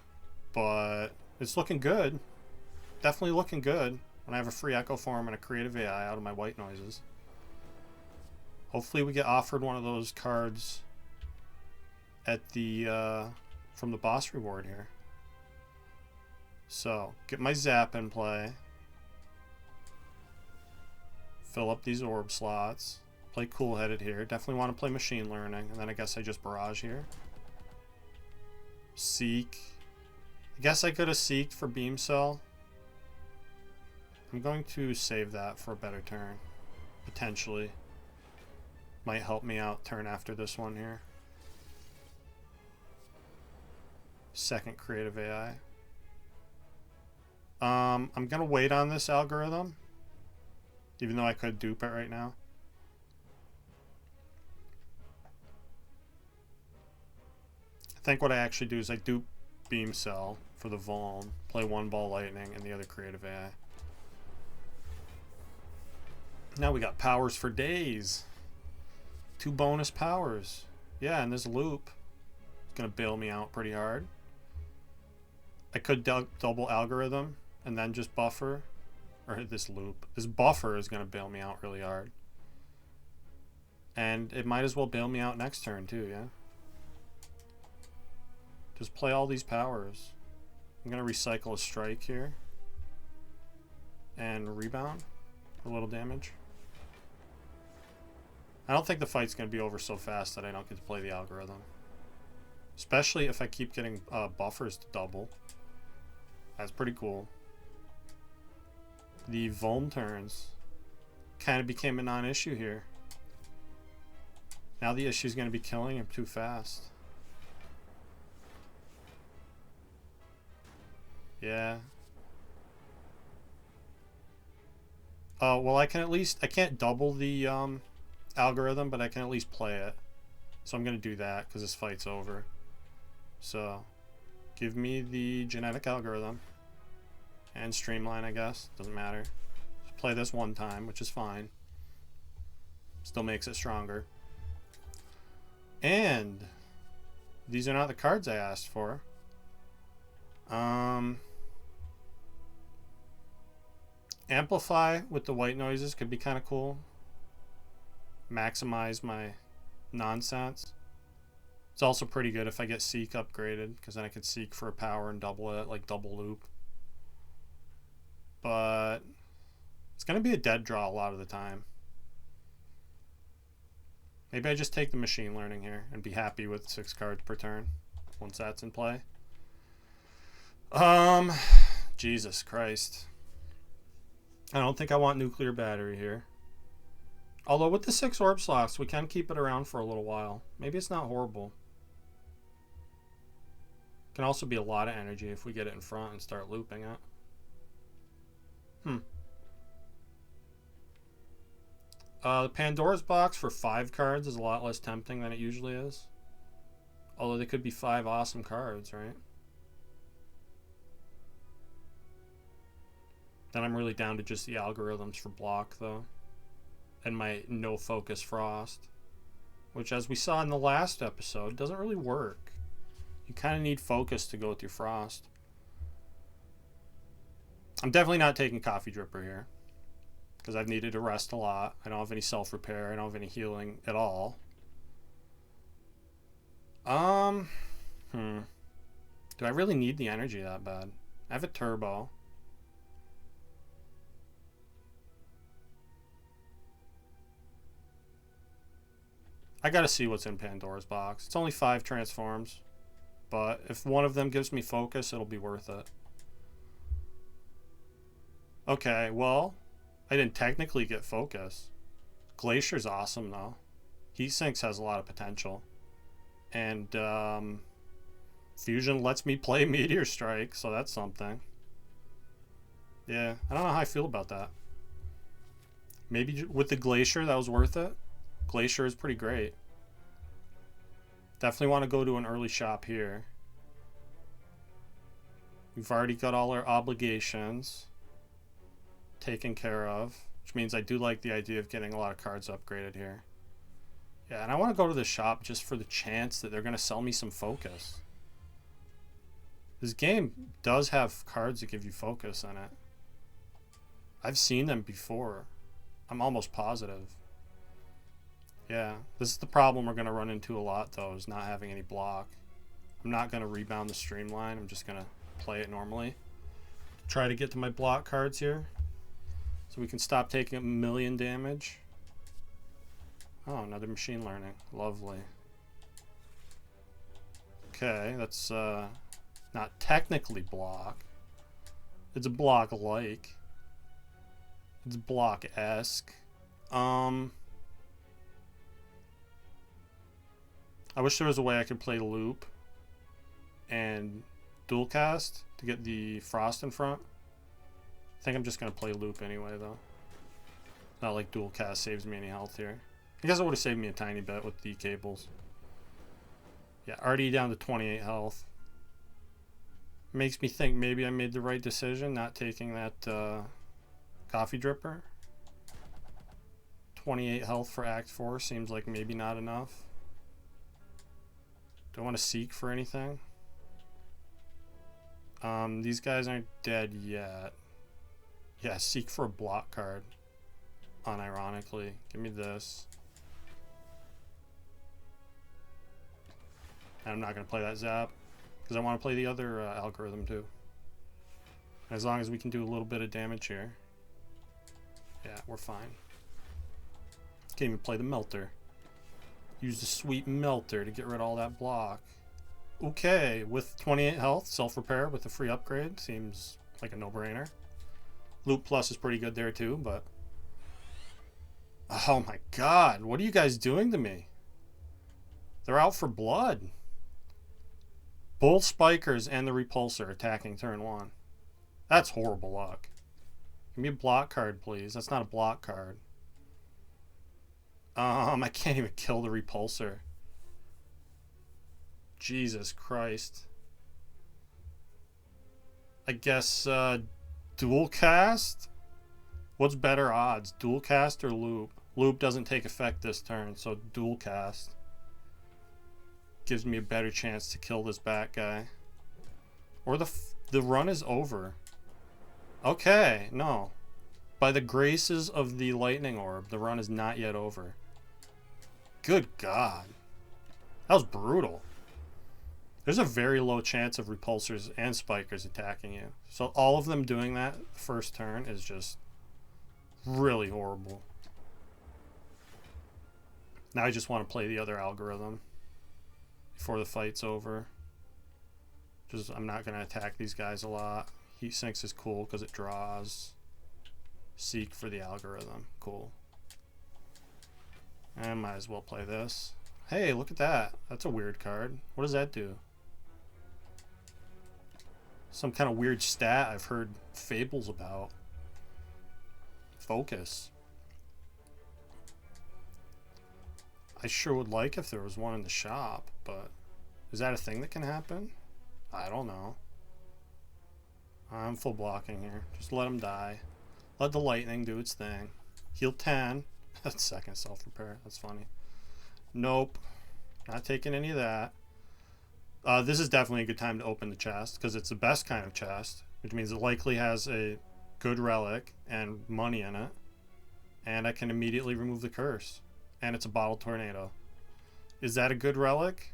but it's looking good. Definitely looking good when I have a free Echo Form and a creative AI out of my White Noises. Hopefully we get offered one of those cards at the, from the boss reward here. So, get my Zap in play. Fill up these orb slots. Play cool-headed here. Definitely want to play machine learning. And then I guess I just barrage here. Seek. I guess I could have seeked for Beam Cell. I'm going to save that for a better turn. Potentially. Might help me out turn after this one here. Second creative AI. I'm going to wait on this algorithm. Even though I could dupe it right now. I think what I actually do is I dupe Beam Cell for the Vuln, play 1 Ball Lightning, and the other creative AI. Now we got powers for days. 2 bonus powers. Yeah, and this loop is going to bail me out pretty hard. I could double algorithm and then just buffer. Or this loop. This buffer is going to bail me out really hard. And it might as well bail me out next turn too, yeah? Just play all these powers. I'm going to recycle a strike here. And rebound for a little damage. I don't think the fight's going to be over so fast that I don't get to play the algorithm. Especially if I keep getting buffers to double. That's pretty cool. The Vuln turns kind of became a non-issue here. Now the issue is going to be killing him too fast. Yeah. Oh, well, I can't double the algorithm, but I can at least play it. So I'm going to do that because this fight's over. So, give me the genetic algorithm. And streamline, I guess. Doesn't matter. Just play this 1 time, which is fine. Still makes it stronger. And these are not the cards I asked for. Amplify with the White Noises could be kind of cool. Maximize my nonsense. It's also pretty good if I get Seek upgraded, because then I could Seek for a power and double it, like double loop. But it's going to be a dead draw a lot of the time. Maybe I just take the machine learning here and be happy with 6 cards per turn once that's in play. Jesus Christ. I don't think I want nuclear battery here. Although with the 6 orb slots, we can keep it around for a little while. Maybe it's not horrible. Can also be a lot of energy if we get it in front and start looping it. The Pandora's box for 5 cards is a lot less tempting than it usually is. Although they could be 5 awesome cards, right? Then I'm really down to just the algorithms for block, though. And my no focus frost. Which, as we saw in the last episode, doesn't really work. You kind of need focus to go with your frost. I'm definitely not taking Coffee Dripper here. Because I've needed to rest a lot. I don't have any self-repair. I don't have any healing at all. Do I really need the energy that bad? I have a turbo. I gotta see what's in Pandora's box. It's only 5 transforms. But if one of them gives me focus, it'll be worth it. Okay, well, I didn't technically get focus. Glacier's awesome, though. Heat Sinks has a lot of potential. And, Fusion lets me play Meteor Strike, so that's something. Yeah, I don't know how I feel about that. Maybe with the Glacier, that was worth it. Glacier is pretty great. Definitely want to go to an early shop here. We've already got all our obligations taken care of, which means I do like the idea of getting a lot of cards upgraded here. Yeah, and I want to go to the shop just for the chance that they're going to sell me some focus. This game does have cards that give you focus in it. I've seen them before. I'm almost positive. Yeah, this is the problem we're going to run into a lot, though, is not having any block. I'm not going to rebound the streamline. I'm just going to play it normally. Try to get to my block cards here so we can stop taking a million damage. Oh, another machine learning. Lovely. Okay, that's not technically block. It's block-like. It's block-esque. I wish there was a way I could play loop and dual cast to get the frost in front. I think I'm just going to play loop anyway, though. Not like dual cast saves me any health here. I guess it would have saved me a tiny bit with the cables. Yeah, already down to 28 health. Makes me think maybe I made the right decision not taking that Coffee Dripper. 28 health for Act 4 seems like maybe not enough. Do I want to seek for anything? These guys aren't dead yet. Yeah, seek for a block card. Unironically. Give me this. And I'm not going to play that Zap, because I want to play the other algorithm too. As long as we can do a little bit of damage here. Yeah, we're fine. Can't even play the Melter. Use the sweet Melter to get rid of all that block. Okay, with 28 health, self-repair with a free upgrade seems like a no-brainer. Loop Plus is pretty good there too, but... Oh my god, what are you guys doing to me? They're out for blood. Both Spikers and the Repulsor attacking turn 1. That's horrible luck. Give me a block card, please. That's not a block card. I can't even kill the Repulsor. Jesus Christ. I guess dual cast? What's better odds, dual cast or loop? Loop doesn't take effect this turn, so dual cast gives me a better chance to kill this bat guy. Or the run is over. Okay, no. By the graces of the lightning orb, the run is not yet over. Good God. That was brutal. There's a very low chance of repulsors and spikers attacking you. So all of them doing that first turn is just really horrible. Now I just want to play the other algorithm before the fight's over. Just I'm not going to attack these guys a lot. Heat Sinks is cool because it draws. Seek for the algorithm. Cool. I might as well play this. Hey, look at that. That's a weird card. What does that do? Some kind of weird stat I've heard fables about. Focus. I sure would like if there was one in the shop, but is that a thing that can happen? I don't know. I'm full blocking here. Just let him die. Let the lightning do its thing. Heal 10. That's second self-repair. That's funny. Nope. Not taking any of that. This is definitely a good time to open the chest, because it's the best kind of chest, which means it likely has a good relic and money in it. And I can immediately remove the curse. And it's a bottle tornado. Is that a good relic?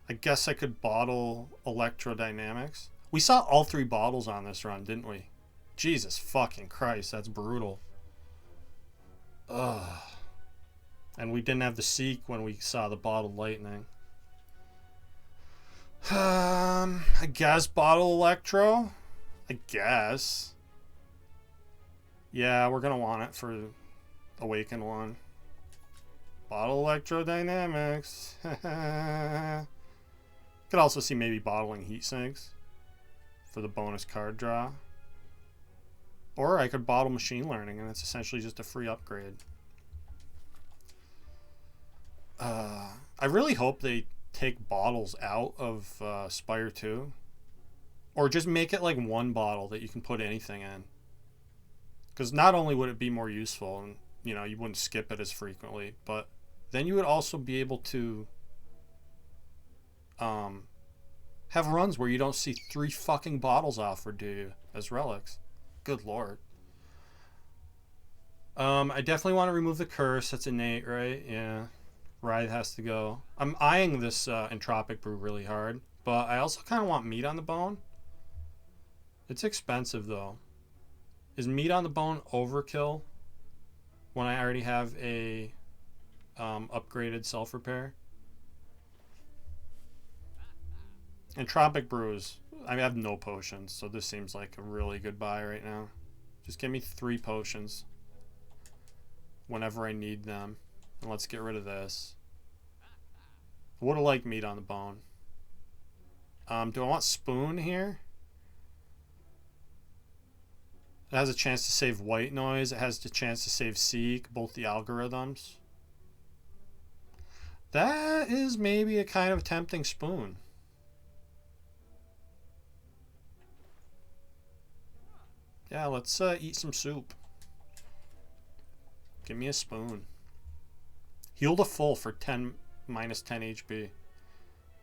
I guess I could bottle electrodynamics. We saw all 3 bottles on this run, didn't we? Jesus fucking Christ, that's brutal. Ugh. And we didn't have the Seek when we saw the bottled lightning. I guess bottle electro? I guess. Yeah, we're gonna want it for Awaken 1. Bottle electrodynamics. Could also see maybe bottling heat sinks for the bonus card draw. Or I could bottle machine learning, and it's essentially just a free upgrade. I really hope they take bottles out of Spire 2. Or just make it like 1 bottle that you can put anything in. Because not only would it be more useful, and you know, you wouldn't skip it as frequently, but then you would also be able to have runs where you don't see 3 fucking bottles offered to you as relics. Good lord. I definitely want to remove the curse. That's innate, right? Yeah. Ride has to go. I'm eyeing this entropic brew really hard, but I also kind of want meat on the bone. It's expensive though. Is meat on the bone overkill when I already have a upgraded self-repair? Entropic brews. I have no potions, so this seems like a really good buy right now. Just give me 3 potions whenever I need them. And let's get rid of this. I would have liked meat on the bone. Do I want spoon here? It has a chance to save white noise. It has the chance to save Seek, both the algorithms. That is maybe a kind of tempting spoon. Yeah, let's eat some soup. Give me a spoon. Heal to full for 10 minus 10 HP.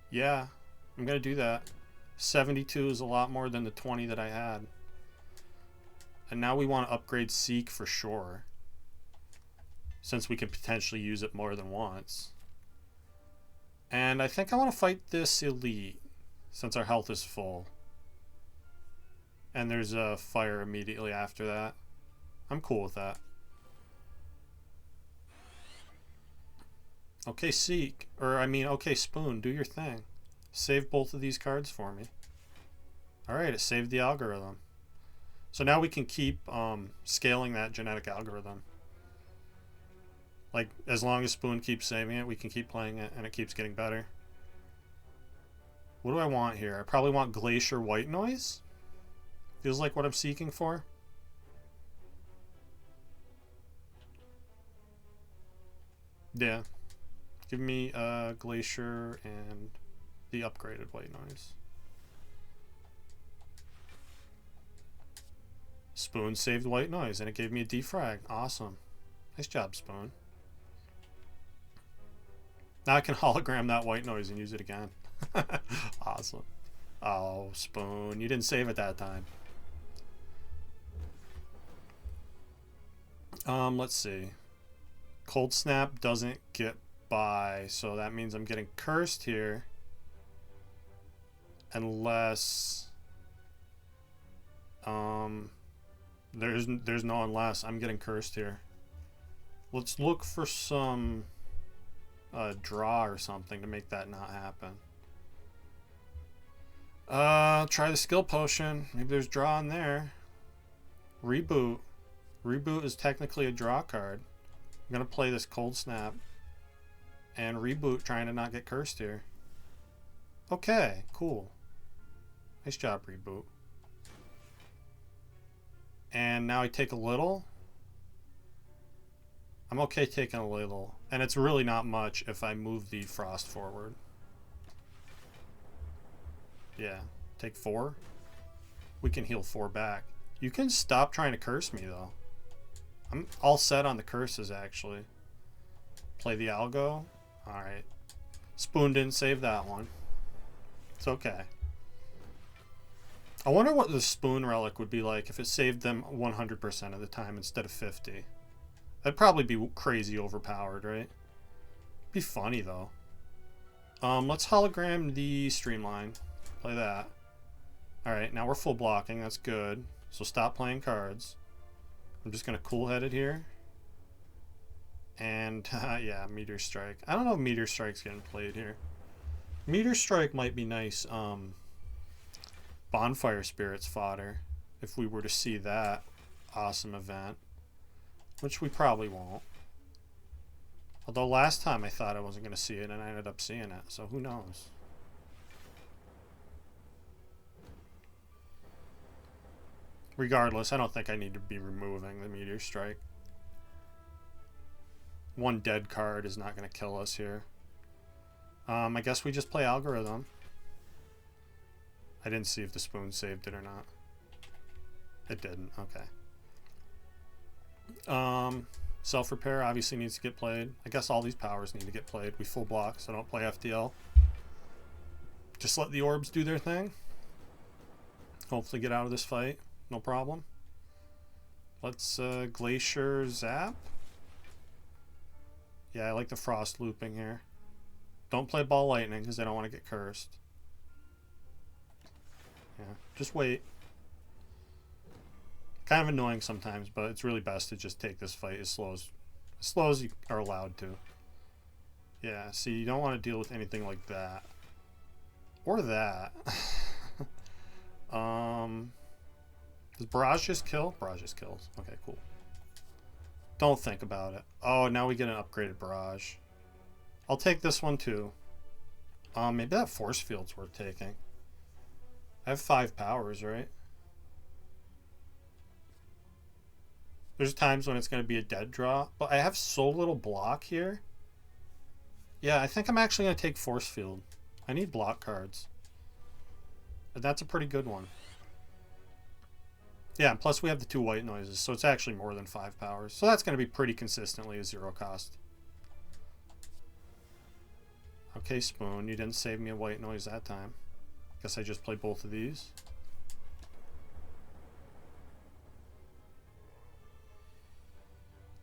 Yeah, I'm gonna do that. 72 is a lot more than the 20 that I had. And now we want to upgrade Seek for sure, since we could potentially use it more than once. And I think I want to fight this elite, since our health is full. And there's a fire immediately after that. I'm cool with that. Okay, Seek. Or, I mean, okay, Spoon. Do your thing. Save both of these cards for me. Alright, it saved the algorithm. So now we can keep scaling that genetic algorithm. Like, as long as Spoon keeps saving it, we can keep playing it, and it keeps getting better. What do I want here? I probably want Glacier White Noise. Feels like what I'm seeking for. Yeah. Give me Glacier and the upgraded White Noise. Spoon saved White Noise, and it gave me a defrag. Awesome. Nice job, Spoon. Now I can hologram that White Noise and use it again. Awesome. Oh, Spoon. You didn't save it that time. Let's see. Cold Snap doesn't get by, so that means I'm getting cursed here. Unless... There's no unless. I'm getting cursed here. Let's look for some draw or something to make that not happen. Try the skill potion. Maybe there's draw in there. Reboot. Reboot is technically a draw card. I'm gonna play this Cold Snap and reboot, trying to not get cursed here. Okay, cool. Nice job, Reboot. And now I take a little. I'm okay taking a little. And it's really not much if I move the Frost forward. Yeah, take 4. We can heal 4 back. You can stop trying to curse me, though. I'm all set on the curses, actually. Play the algo. Alright. Spoon didn't save that one. It's okay. I wonder what the spoon relic would be like if it saved them 100% of the time instead of 50. That'd probably be crazy overpowered, right? Be funny, though. Let's hologram the streamline. Play that. Alright, now we're full blocking. That's good. So stop playing cards. I'm just going to cool head it here. And, yeah, Meteor Strike. I don't know if Meteor Strike's getting played here. Meteor Strike might be nice Bonfire Spirits fodder if we were to see that awesome event. Which we probably won't. Although last time I thought I wasn't going to see it and I ended up seeing it. So who knows? Regardless, I don't think I need to be removing the Meteor Strike. One dead card is not going to kill us here. I guess we just play Algorithm. I didn't see if the spoon saved it or not. It didn't. Okay. Self-repair obviously needs to get played. I guess all these powers need to get played. We full block, so don't play FDL. Just let the orbs do their thing. Hopefully get out of this fight. No problem. Let's Glacier Zap. Yeah, I like the Frost looping here. Don't play Ball Lightning because I don't want to get cursed. Yeah, just wait. Kind of annoying sometimes, but it's really best to just take this fight as slow as you are allowed to. Yeah, see, you don't want to deal with anything like that. Or that. Does Barrage just kill? Barrage just kills. Okay, cool. Don't think about it. Oh, now we get an upgraded Barrage. I'll take this one too. Maybe that Force Field's worth taking. I have 5 powers, right? There's times when it's going to be a dead draw, but I have so little block here. Yeah, I think I'm actually going to take Force Field. I need block cards. And that's a pretty good one. Yeah, and plus we have the 2 white noises, so it's actually more than 5 powers. So that's going to be pretty consistently a 0 cost. Okay, Spoon, you didn't save me a white noise that time. Guess I just play both of these.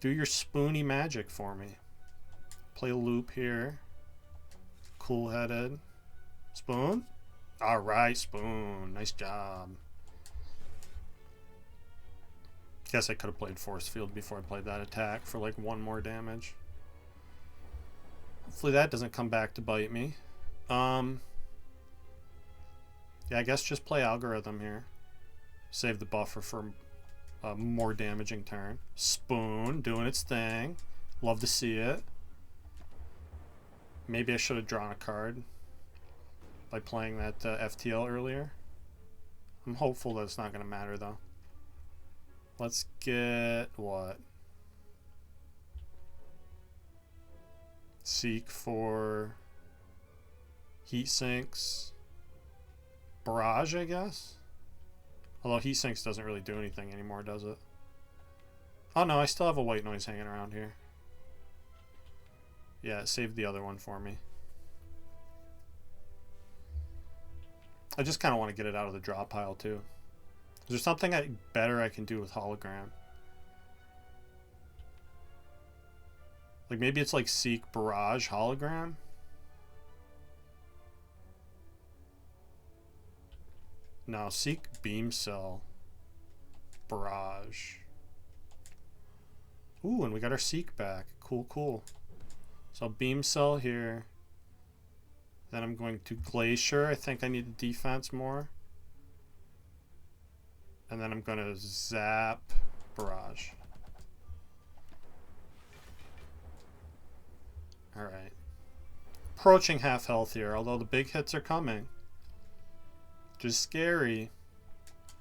Do your spoony magic for me. Play a loop here. Cool-headed. Spoon? Alright, Spoon. Nice job. Guess I could have played Force Field before I played that attack for like 1 more damage. Hopefully that doesn't come back to bite me. Yeah, I guess just play Algorithm here. Save the buffer for a more damaging turn. Spoon doing its thing. Love to see it. Maybe I should have drawn a card by playing that FTL earlier. I'm hopeful that it's not going to matter though. Let's get what? Seek for heat sinks. Barrage, I guess? Although heat sinks doesn't really do anything anymore, does it? Oh no, I still have a white noise hanging around here. Yeah, it saved the other one for me. I just kind of want to get it out of the draw pile too. Is there something better I can do with hologram? Like maybe it's like Seek Barrage hologram? No, Seek Beam Cell Barrage. Ooh, and we got our Seek back. Cool, cool. So Beam Cell here. Then I'm going to Glacier. I think I need the defense more. And then I'm going to Zap Barrage. Alright. Approaching half health here, although the big hits are coming. Just scary.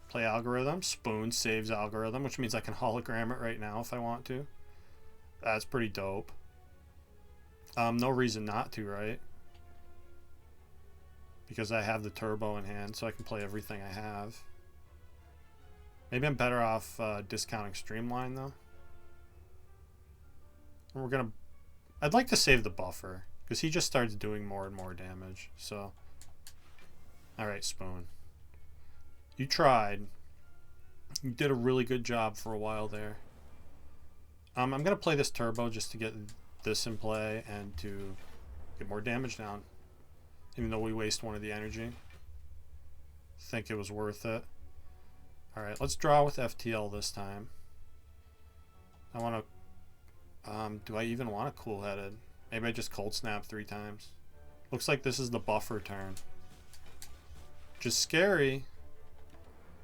Play Algorithm. Spoon saves Algorithm, which means I can hologram it right now if I want to. That's pretty dope. No reason not to, right? Because I have the turbo in hand, so I can play everything I have. Maybe I'm better off discounting Streamline though. We're gonna. I'd like to save the buffer because he just starts doing more and more damage. So, all right, Spoon. You tried. You did a really good job for a while there. I'm gonna play this turbo just to get this in play and to get more damage down. Even though we waste one of the energy. Think it was worth it. Alright, let's draw with FTL this time. I want to... do I even want a cool-headed? Maybe I just cold snap 3 times. Looks like this is the buffer turn. Just scary.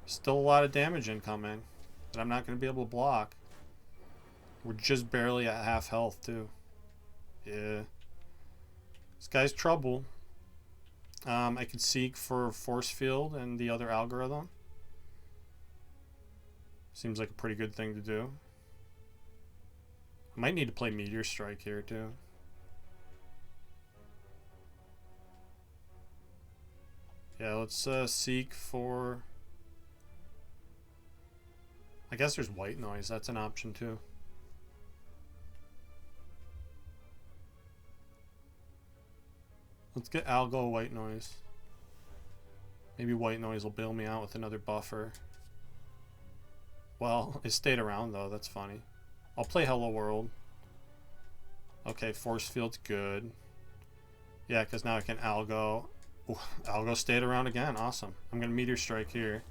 Still a lot of damage incoming that I'm not going to be able to block. We're just barely at half health too. Yeah. This guy's trouble. I could seek for force field and the other algorithm. Seems like a pretty good thing to do. I might need to play Meteor Strike here too. Yeah, let's seek for... I guess there's white noise. That's an option too. Let's get Algo white noise. Maybe white noise will bail me out with another buffer. Well, it stayed around though. That's funny. I'll play Hello World. Okay, force field's good. Yeah, because now I can Algo. Ooh, Algo stayed around again. Awesome. I'm going to Meteor Strike here.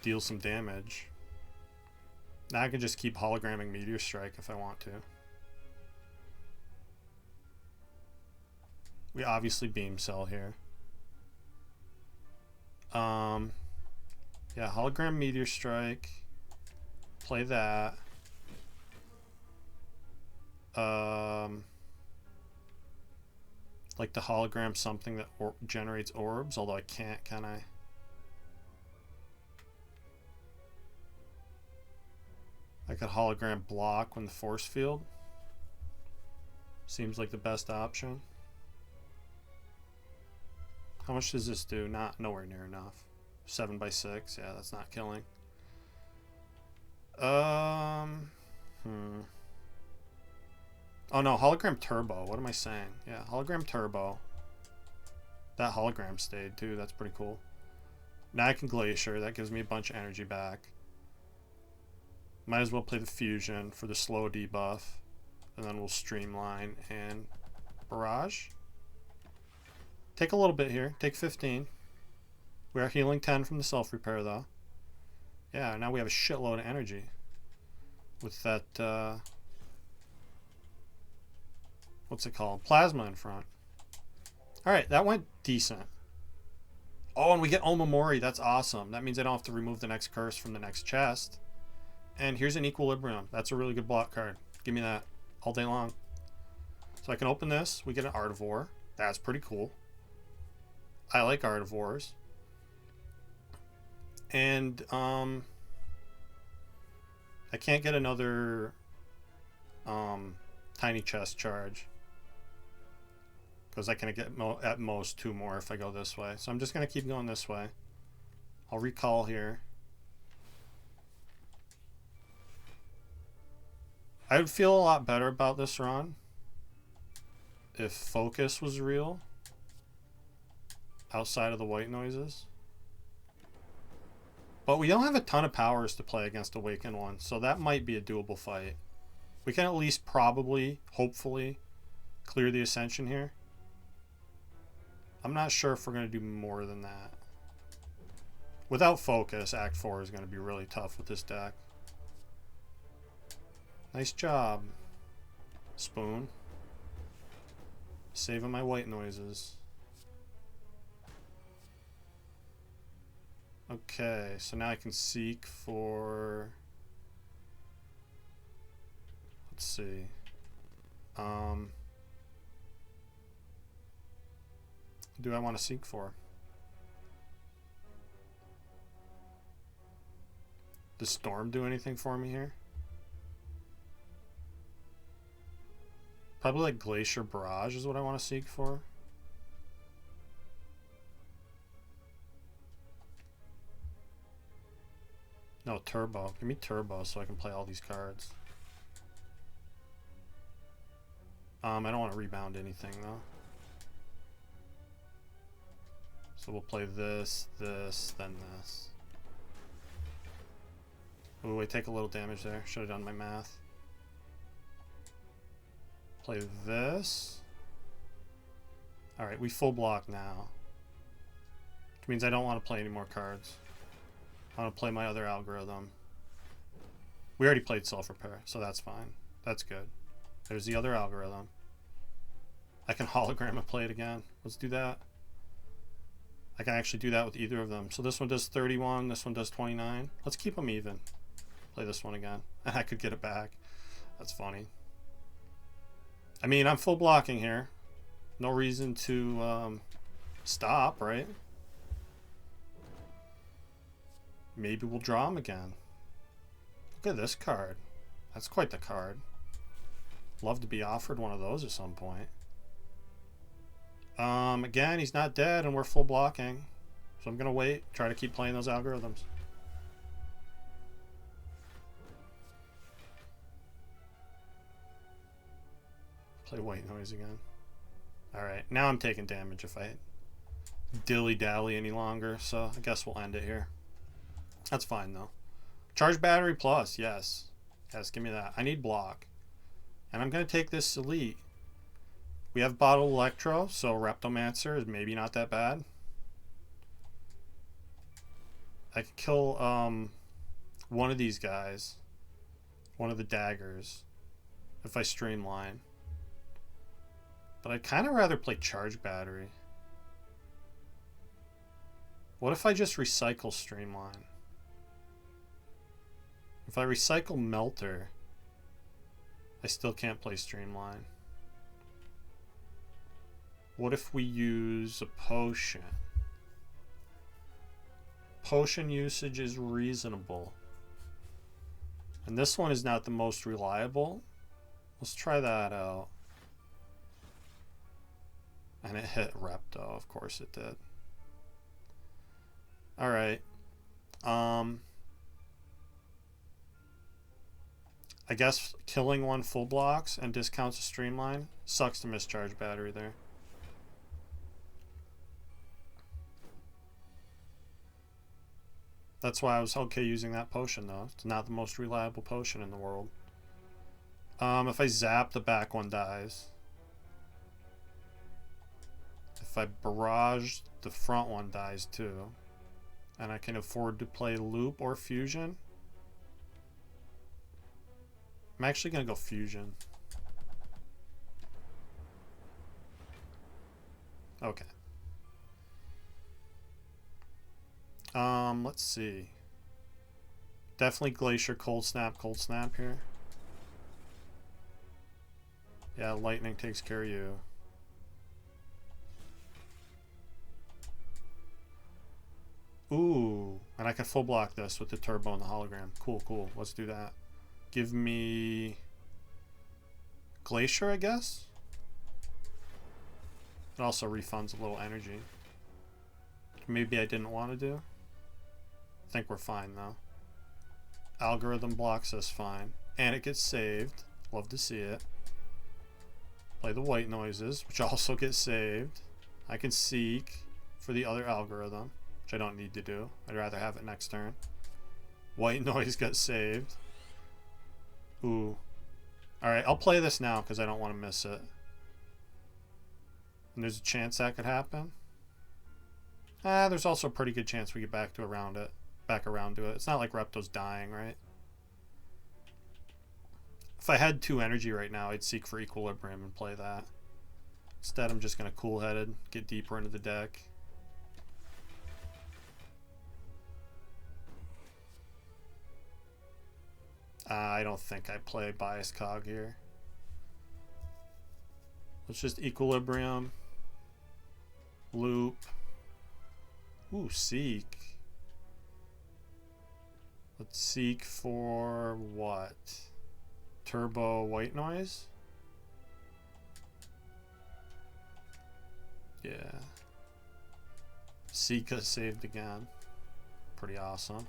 Deal some damage. Now I can just keep hologramming Meteor Strike if I want to. We obviously beam cell here. Yeah, hologram Meteor Strike. Play that. Like to hologram something that generates orbs, although I can't, can I? I could hologram block when the force field. Seems like the best option. How much does this do? Nowhere near enough. 7x6. Yeah, that's not killing. Oh no, hologram turbo. What am I saying? Yeah, hologram turbo. That hologram stayed too. That's pretty cool. Now I can glacier. That gives me a bunch of energy back. Might as well play the fusion for the slow debuff. And then we'll streamline and barrage. Take a little bit here. Take 15. We are healing 10 from the self-repair though. Yeah, now we have a shitload of energy. With that, what's it called? Plasma in front. Alright, that went decent. Oh, and we get Omamori. That's awesome. That means I don't have to remove the next curse from the next chest. And here's an Equilibrium. That's a really good block card. Give me that all day long. So I can open this. We get an Artivore. That's pretty cool. I like Artivores. And I can't get another tiny chest charge because I can get at most 2 more if I go this way. So I'm just gonna keep going this way. I'll recall here. I would feel a lot better about this run if focus was real outside of the white noises. But we don't have a ton of powers to play against Awakened One, so that might be a doable fight. We can at least probably, hopefully, clear the Ascension here. I'm not sure if we're going to do more than that. Without focus, Act 4 is going to be really tough with this deck. Nice job, Spoon. Saving my white noises. Okay, so now I can seek for... Let's see. Do I want to seek for? Does Storm do anything for me here? Probably like Glacier Barrage is what I want to seek for. No, turbo. Give me turbo so I can play all these cards. I don't want to rebound anything though. So we'll play this, this, then this. Oh, I take a little damage there. Should have done my math. Play this. Alright, we full block now. Which means I don't want to play any more cards. I want to play my other algorithm. We already played self-repair, so that's fine. That's good. There's the other algorithm. I can hologram and play it again. Let's do that. I can actually do that with either of them. So this one does 31, this one does 29. Let's keep them even. Play this one again. And I could get it back. That's funny. I mean, I'm full blocking here. No reason to stop, right? Maybe we'll draw him again. Look at this card. That's quite the card. Love to be offered one of those at some point. Again, he's not dead and we're full blocking. So I'm going to wait. Try to keep playing those algorithms. Play white noise again. Alright, now I'm taking damage if I dilly-dally any longer. So I guess we'll end it here. That's fine though. Charge battery plus, yes. Yes, give me that. I need block. And I'm going to take this elite. We have Bottle Electro, so Reptomancer is maybe not that bad. I could kill one of these guys. One of the daggers. If I streamline. But I'd kind of rather play Charge Battery. What if I just recycle Streamline? If I recycle Melter, I still can't play Streamline. What if we use a potion? Potion usage is reasonable. And this one is not the most reliable. Let's try that out. And it hit Repto, of course it did. Alright. I guess killing one full blocks and discounts a streamline. Sucks to miss charge battery there. That's why I was okay using that potion though. It's not the most reliable potion in the world. If I zap, the back one dies. If I barrage, the front one dies too. And I can afford to play loop or fusion. I'm actually gonna go fusion. Okay. Let's see. Definitely Glacier, Cold Snap here. Yeah, Lightning takes care of you. Ooh, and I can full block this with the turbo and the hologram. Cool, cool. Let's do that. Give me Glacier, I guess. It also refunds a little energy. Maybe I didn't want to do. I think we're fine though. Algorithm blocks us fine. And it gets saved. Love to see it. Play the white noises, which also get saved. I can seek for the other algorithm, which I don't need to do. I'd rather have it next turn. White noise got saved. Ooh. Alright, I'll play this now because I don't want to miss it. And there's a chance that could happen. There's also a pretty good chance we get back around to it. It's not like Repto's dying, right? If I had 2 energy right now, I'd seek for Equilibrium and play that. Instead, I'm just going to cool-headed, get deeper into the deck. I don't think I play Bias Cog here. Let's just Equilibrium. Loop. Ooh, Seek. Let's seek for what? Turbo white noise? Yeah. Seek is saved again. Pretty awesome.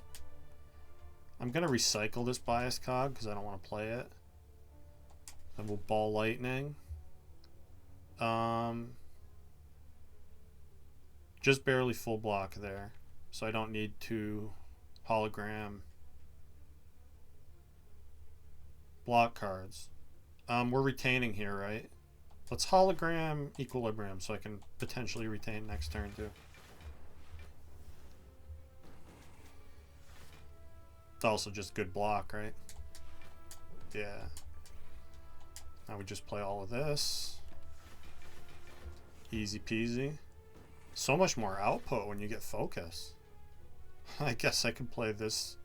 I'm going to recycle this bias cog because I don't want to play it. Then we'll ball lightning. Just barely full block there. So I don't need to hologram block cards. We're retaining here, right? Let's hologram equilibrium so I can potentially retain next turn too. It's also just good block, right? Yeah. Now we just play all of this. Easy peasy. So much more output when you get focus. I guess I could play this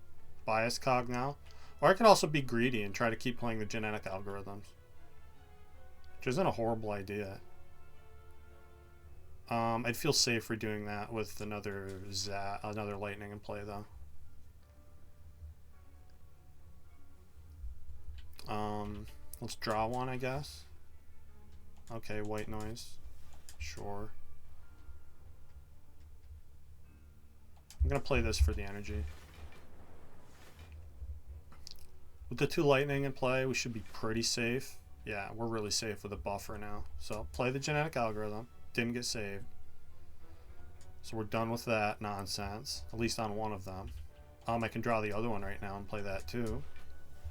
bias cog now. Or I could also be greedy and try to keep playing the genetic algorithms. Which isn't a horrible idea. I'd feel safer doing that with another lightning in play though. Let's draw one, I guess. Okay, white noise. Sure. I'm gonna play this for the energy. With the 2 lightning in play, we should be pretty safe. Yeah, we're really safe with a buffer now. So play the genetic algorithm. Didn't get saved. So we're done with that nonsense. At least on one of them. I can draw the other one right now and play that too.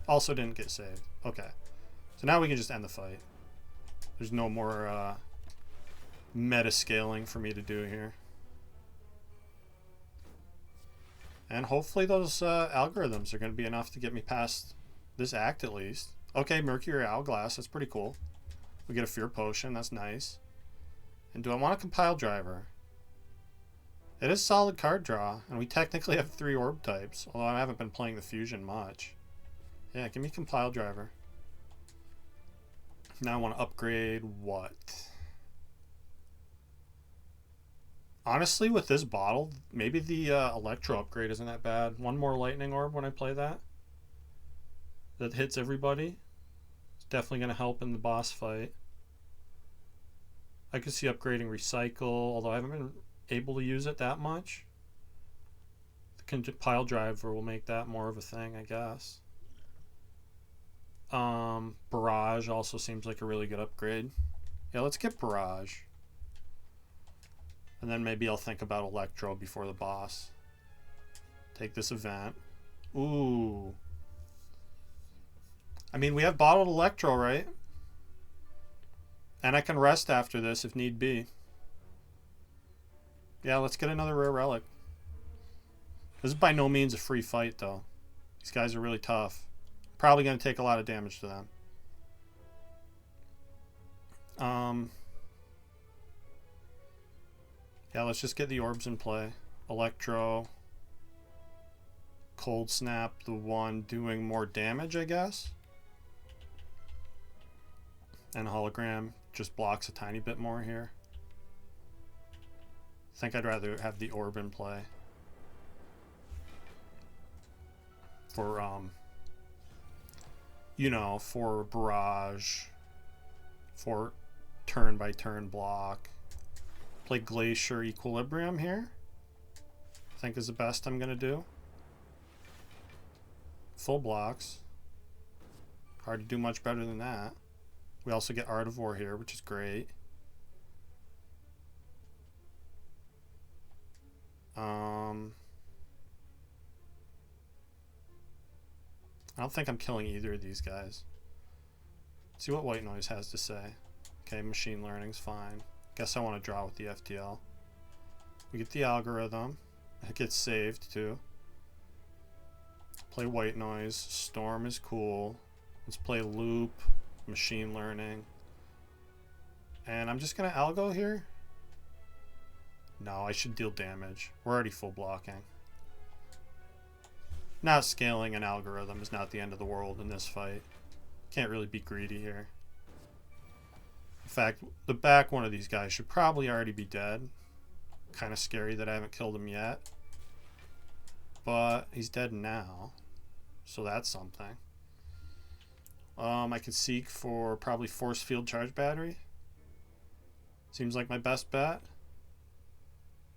Also didn't get saved. Okay. So now we can just end the fight. There's no more meta scaling for me to do here. And hopefully those algorithms are going to be enough to get me past this act at least. Okay, Mercury Hourglass. That's pretty cool. We get a Fear Potion. That's nice. And do I want a Compile Driver? It is solid card draw. And we technically have 3 orb types. Although I haven't been playing the Fusion much. Yeah, give me Compile Driver. Now I want to upgrade what? Honestly, with this bottle, maybe the Electro upgrade isn't that bad. 1 more Lightning Orb when I play that. That hits everybody. It's definitely going to help in the boss fight. I could see upgrading Recycle, although I haven't been able to use it that much. The Compile Driver will make that more of a thing, I guess. Barrage also seems like a really good upgrade. Yeah, let's get Barrage. And then maybe I'll think about Electro before the boss. Take this event. Ooh. I mean, we have bottled Electro, right? And I can rest after this if need be. Yeah, let's get another rare relic. This is by no means a free fight, though. These guys are really tough. Probably going to take a lot of damage to them. Yeah, let's just get the orbs in play. Electro. Cold Snap, the one doing more damage, I guess. And Hologram just blocks a tiny bit more here. I think I'd rather have the orb in play. For, you know, for barrage. For turn-by-turn block. Play Glacier Equilibrium here. I think is the best I'm going to do. Full blocks. Hard to do much better than that. We also get Art of War here, which is great. I don't think I'm killing either of these guys. Let's see what White Noise has to say. Okay, machine learning's fine. Guess I want to draw with the FTL. We get the algorithm. It gets saved too. Play White Noise. Storm is cool. Let's play Loop. Machine learning. And I'm just going to algo here. No, I should deal damage. We're already full blocking. Not scaling an algorithm is not the end of the world in this fight. Can't really be greedy here. In fact, the back one of these guys should probably already be dead. Kind of scary that I haven't killed him yet. But he's dead now. So that's something. I could seek for probably Force Field Charge Battery. Seems like my best bet.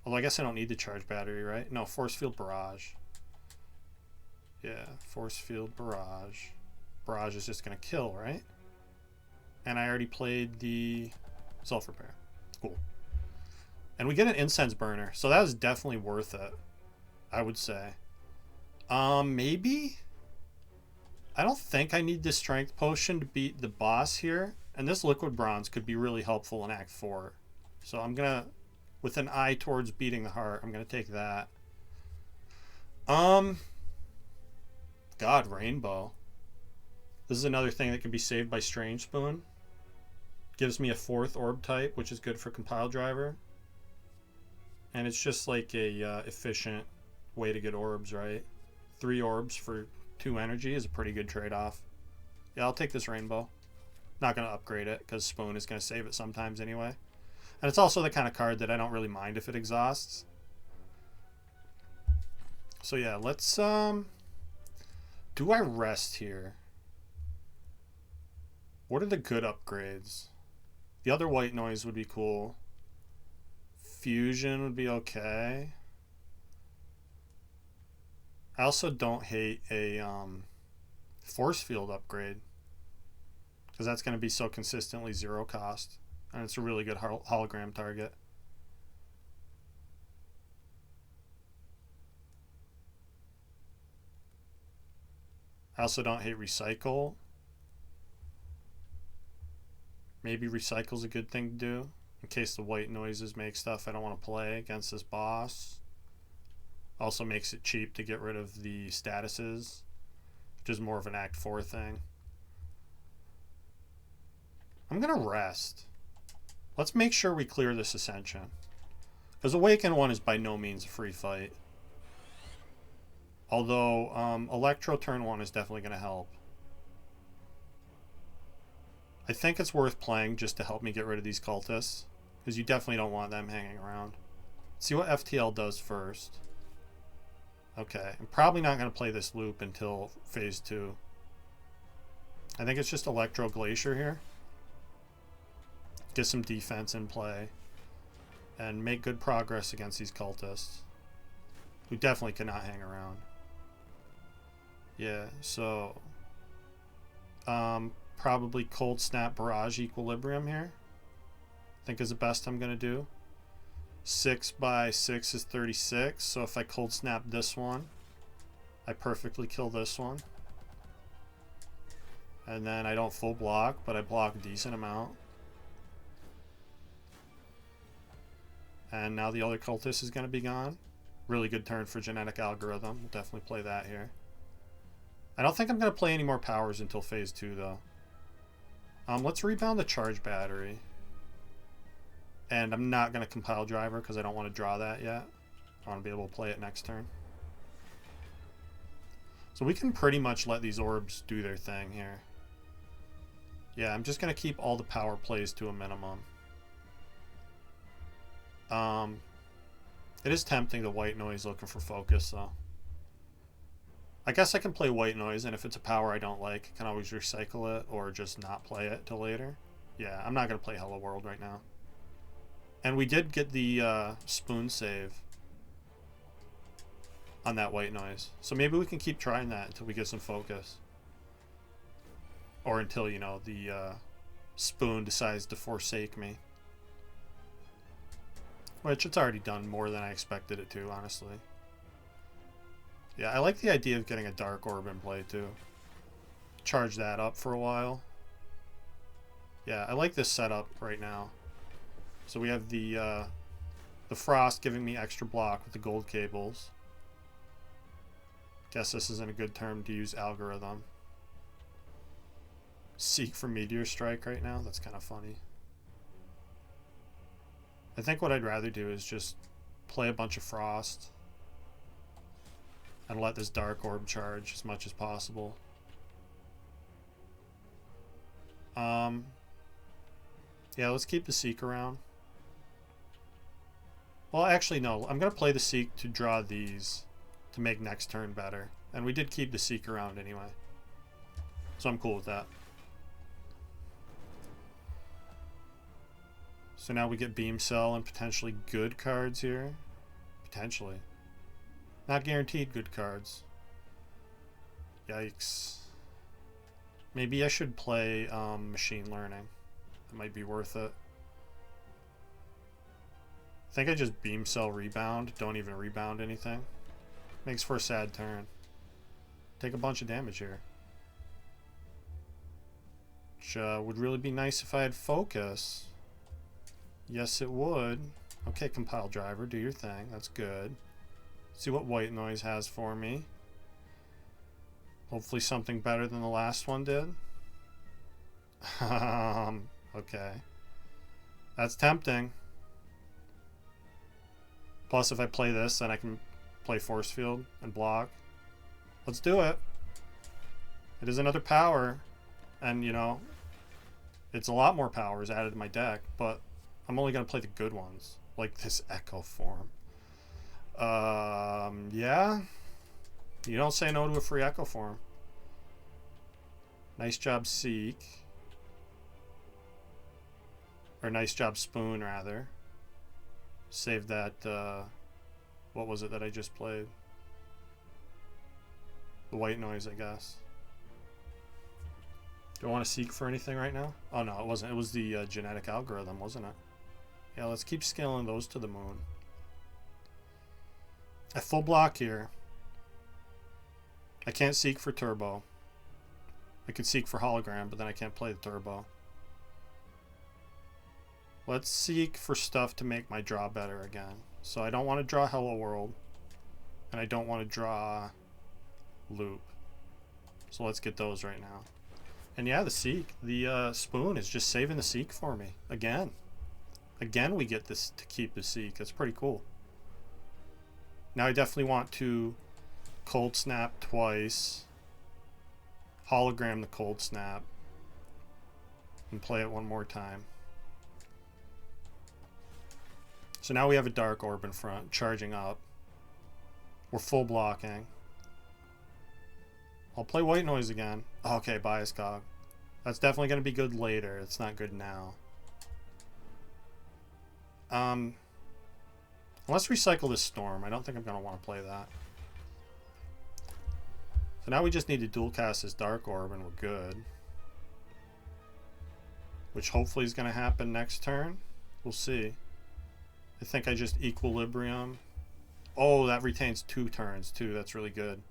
Although I guess I don't need the Charge Battery, right? No, Force Field Barrage. Yeah, force field barrage. Barrage is just going to kill, right? And I already played the self repair. Cool. And we get an incense burner, so that was definitely worth it, I would say. Maybe? I don't think I need this strength potion to beat the boss here. And this liquid bronze could be really helpful in Act 4. So I'm going to, with an eye towards beating the heart, I'm going to take that. God, Rainbow. This is another thing that can be saved by Strange Spoon. Gives me a 4th orb type, which is good for Compile Driver. And it's just like a efficient way to get orbs, right? 3 orbs for 2 energy is a pretty good trade-off. Yeah, I'll take this Rainbow. Not going to upgrade it because Spoon is going to save it sometimes anyway. And it's also the kind of card that I don't really mind if it exhausts. So yeah, let's... do I rest here? What are the good upgrades? The other white noise would be cool. Fusion would be okay. I also don't hate a force field upgrade, because that's going to be so consistently 0 cost, and it's a really good hologram target. I also don't hate recycle. Maybe recycle's a good thing to do in case the white noises make stuff I don't want to play against this boss. Also makes it cheap to get rid of the statuses, which is more of an Act 4 thing. I'm going to rest. Let's make sure we clear this Ascension, because Awaken 1 is by no means a free fight. Although Electro turn 1 is definitely going to help. I think it's worth playing just to help me get rid of these cultists, because you definitely don't want them hanging around. Let's see what FTL does first. Okay, I'm probably not going to play this loop until phase 2. I think it's just Electro Glacier here. Get some defense in play and make good progress against these cultists, who definitely cannot hang around. Yeah, so probably Cold Snap Barrage Equilibrium here, I think is the best I'm going to do. 6 by 6 is 36, so if I Cold Snap this one, I perfectly kill this one. And then I don't full block, but I block a decent amount. And now the other cultist is going to be gone. Really good turn for Genetic Algorithm. We'll definitely play that here. I don't think I'm going to play any more powers until phase 2, though. Let's rebound the charge battery. And I'm not going to compile driver because I don't want to draw that yet. I want to be able to play it next turn. So we can pretty much let these orbs do their thing here. Yeah, I'm just going to keep all the power plays to a minimum. It is tempting the white noise looking for focus, though. I guess I can play white noise, and if it's a power I don't like, I can always recycle it or just not play it till later. Yeah, I'm not going to play Hello World right now. And we did get the spoon save on that white noise. So maybe we can keep trying that until we get some focus. Or until, you know, the spoon decides to forsake me. Which it's already done more than I expected it to, honestly. Yeah, I like the idea of getting a dark orb in play too. Charge that up for a while. Yeah, I like this setup right now. So we have the frost giving me extra block with the gold cables. Guess this isn't a good term to use algorithm. Seek for Meteor Strike right now? That's kind of funny. I think what I'd rather do is just play a bunch of frost and let this dark orb charge as much as possible. Yeah, let's keep the Seek around. Well, actually, no. I'm going to play the Seek to draw these to make next turn better. And we did keep the Seek around anyway. So I'm cool with that. So now we get Beam Cell and potentially good cards here. Potentially. Not guaranteed good cards. Yikes. Maybe I should play machine learning. That might be worth it. I think I just beam cell rebound. Don't even rebound anything. Makes for a sad turn. Take a bunch of damage here. Which would really be nice if I had focus. Yes, it would. Okay, compile driver, do your thing. That's good. See what white noise has for me. Hopefully something better than the last one did. Okay. That's tempting. Plus, if I play this, then I can play force field and block. Let's do it. It is another power. And, you know, it's a lot more powers added to my deck, but I'm only going to play the good ones. Like this Echo form. Yeah. You don't say no to a free Echo form. Nice job, Seek. Or nice job, Spoon, rather. Save that, what was it that I just played? The white noise, I guess. Do I want to Seek for anything right now? Oh, no, it wasn't. It was the genetic algorithm, wasn't it? Yeah, let's keep scaling those to the moon. At full block here. I can't Seek for turbo. I could Seek for hologram, but then I can't play the turbo. Let's Seek for stuff to make my draw better again. So I don't want to draw Hello World. And I don't want to draw Loop. So let's get those right now. And yeah, the Seek, the Spoon is just saving the Seek for me. Again. Again, we get this to keep the Seek. That's pretty cool. Now I definitely want to Cold Snap twice. Hologram the Cold Snap. And play it one more time. So now we have a Dark Orb in front, charging up. We're full blocking. I'll play White Noise again. Okay, Bias Cog. That's definitely going to be good later. It's not good now. Let's recycle this Storm. I don't think I'm going to want to play that. So now we just need to dual cast this Dark Orb and we're good. Which hopefully is going to happen next turn. We'll see. I think I just Equilibrium. Oh, that retains 2 turns too. That's really good.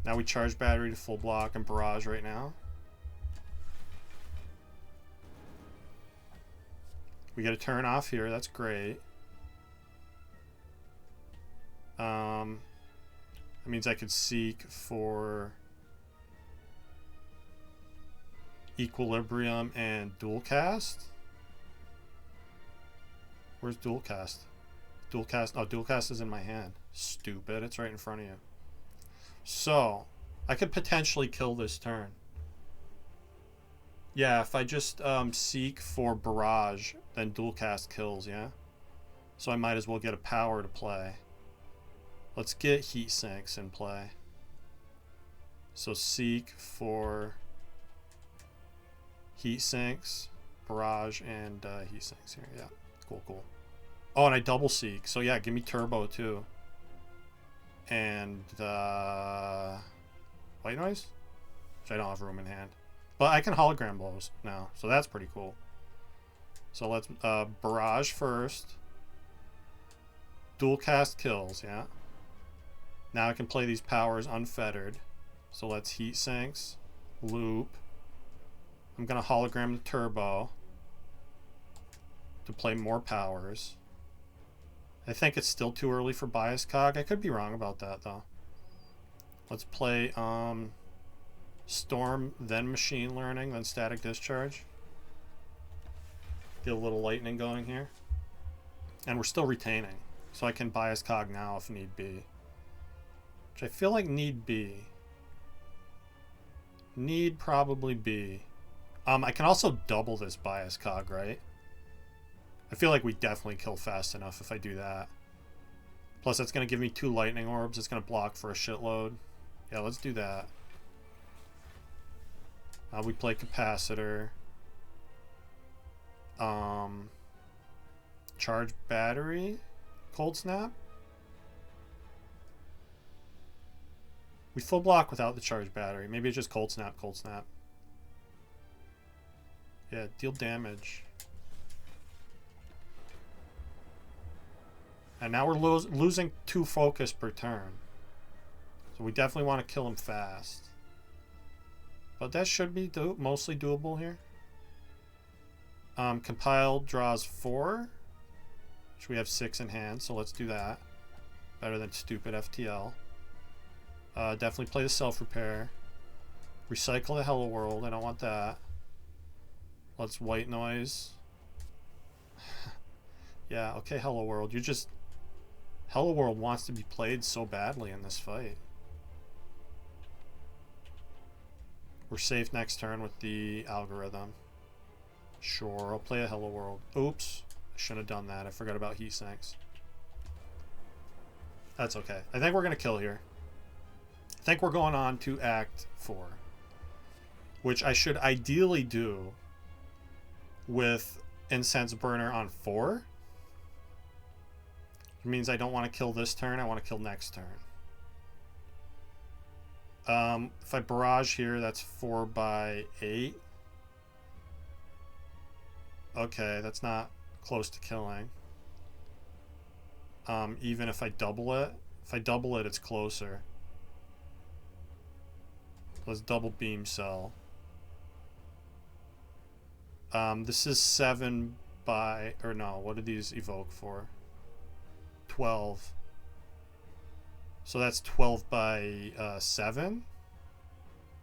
Now we charge battery to full block and barrage right now. We get a turn off here. That's great. That means I could Seek for Equilibrium and Dual Cast. Where's Dual Cast? Dual Cast. Oh, Dual Cast is in my hand. Stupid. It's right in front of you. So, I could potentially kill this turn. Yeah, if I just Seek for Barrage, then Dual Cast kills, yeah? So I might as well get a power to play. Let's get Heat Sinks in play. So Seek for Heat Sinks, Barrage, and Heat Sinks here. Yeah, cool, cool. Oh, and I double Seek. So yeah, give me Turbo too. And White Noise? Which I don't have room in hand. But I can Hologram Blows now, so that's pretty cool. So let's Barrage first. Dual Cast kills, yeah. Now I can play these powers unfettered. So let's Heat Sinks, Loop. I'm going to Hologram the Turbo to play more powers. I think it's still too early for Bias Cog. I could be wrong about that, though. Let's play Storm, then Machine Learning, then Static Discharge. Get a little lightning going here. And we're still retaining. So I can Bias Cog now if need be. Which I feel like need be. Need probably be. I can also double this Bias Cog, right? I feel like we definitely kill fast enough if I do that. Plus that's going to give me 2 lightning orbs. It's going to block for a shitload. Yeah, let's do that. We play Capacitor. Charge Battery. Cold Snap. We full block without the charge battery. Maybe it's just cold snap, cold snap. Yeah, deal damage. And now we're losing 2 focus per turn. So we definitely want to kill him fast. But that should be mostly doable here. Compiled draws 4. Which we have 6 in hand, so let's do that. Better than stupid FTL. Definitely play the self-repair. Recycle the Hello World, I don't want that. Let's white noise. Yeah, okay, Hello World. You're just... Hello World wants to be played so badly in this fight. We're safe next turn with the algorithm. Sure, I'll play a Hello World. Oops, I shouldn't have done that. I forgot about heat sinks. That's okay. I think we're going to kill here. I think we're going on to Act 4. Which I should ideally do with Incense Burner on 4. It means I don't want to kill this turn. I want to kill next turn. If I barrage here, that's 4 by 8. Okay, that's not close to killing. Even if I double it. If I double it, it's closer. Let's double beam cell. This is 7 by... Or no, what do these evoke for? 12. So that's 12 by 7.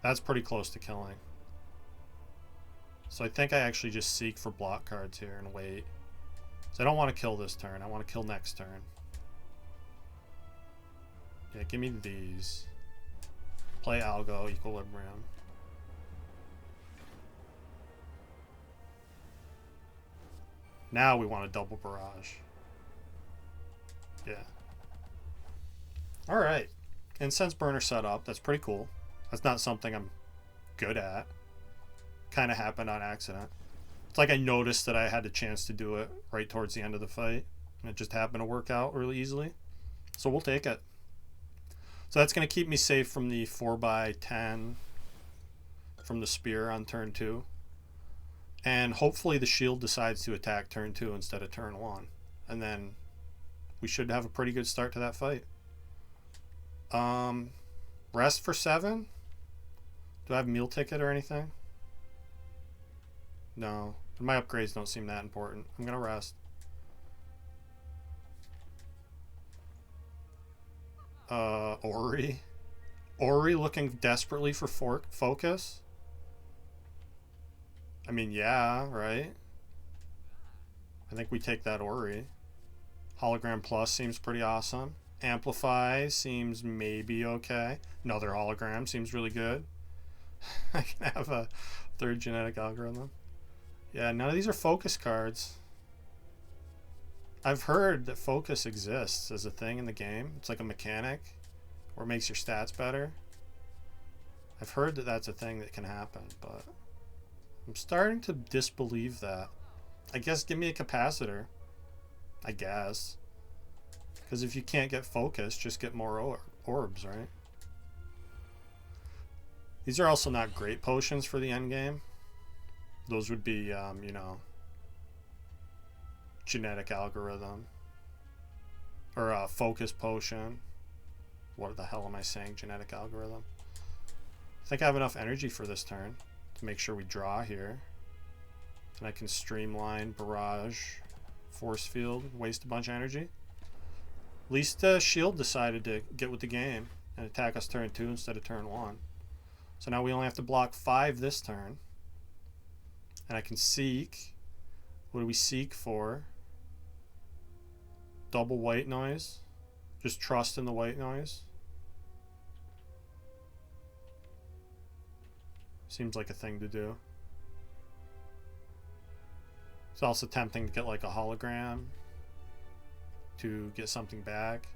That's pretty close to killing. So I think I actually just seek for block cards here and wait. So I don't want to kill this turn. I want to kill next turn. Yeah, give me these. Play Algo, Equilibrium. Now we want a double barrage. Yeah. Alright. Incense Burner setup. That's pretty cool. That's not something I'm good at. Kind of happened on accident. It's like I noticed that I had a chance to do it right towards the end of the fight. And it just happened to work out really easily. So we'll take it. So that's going to keep me safe from the 4x10 from the Spire on turn 2. And hopefully the shield decides to attack turn 2 instead of turn 1. And then we should have a pretty good start to that fight. Rest for 7? Do I have meal ticket or anything? No. My upgrades don't seem that important. I'm going to rest. Ori? Ori looking desperately for focus? I mean, yeah, right? I think we take that Ori. Hologram Plus seems pretty awesome. Amplify seems maybe okay. Another hologram seems really good. I can have a 3rd genetic algorithm. Yeah, none of these are focus cards. I've heard that focus exists as a thing in the game. It's like a mechanic or makes your stats better. I've heard that that's a thing that can happen, but I'm starting to disbelieve that. I guess give me a capacitor. I guess. Because if you can't get focus, just get more orbs, right? These are also not great potions for the end game. Those would be, you know, genetic algorithm. Or a focus potion. What the hell am I saying? Genetic algorithm. I think I have enough energy for this turn to make sure we draw here. And I can streamline, barrage, force field, waste a bunch of energy. At least shield decided to get with the game and attack us turn 2 instead of turn 1. So now we only have to block 5 this turn. And I can seek. What do we seek for? Double white noise. Just trust in the white noise. Seems like a thing to do. It's also tempting to get like a hologram to get something back.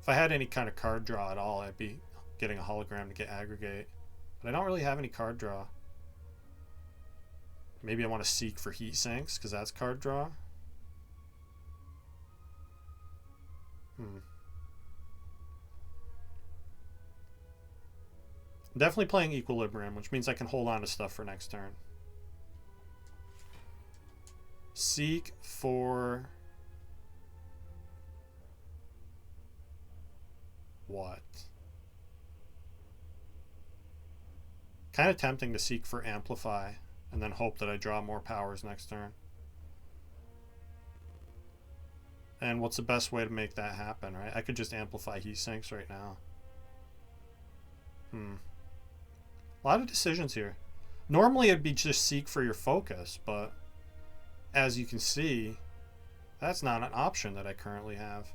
If I had any kind of card draw at all, I'd be getting a hologram to get aggregate. But I don't really have any card draw. Maybe I want to seek for heat sinks because that's card draw. I'm definitely playing Equilibrium, which means I can hold on to stuff for next turn. Seek for... what? Kind of tempting to seek for Amplify and then hope that I draw more powers next turn. And what's the best way to make that happen, right? I could just Amplify Heat Sinks right now. A lot of decisions here. Normally it'd be just seek for your focus, but as you can see, that's not an option that I currently have.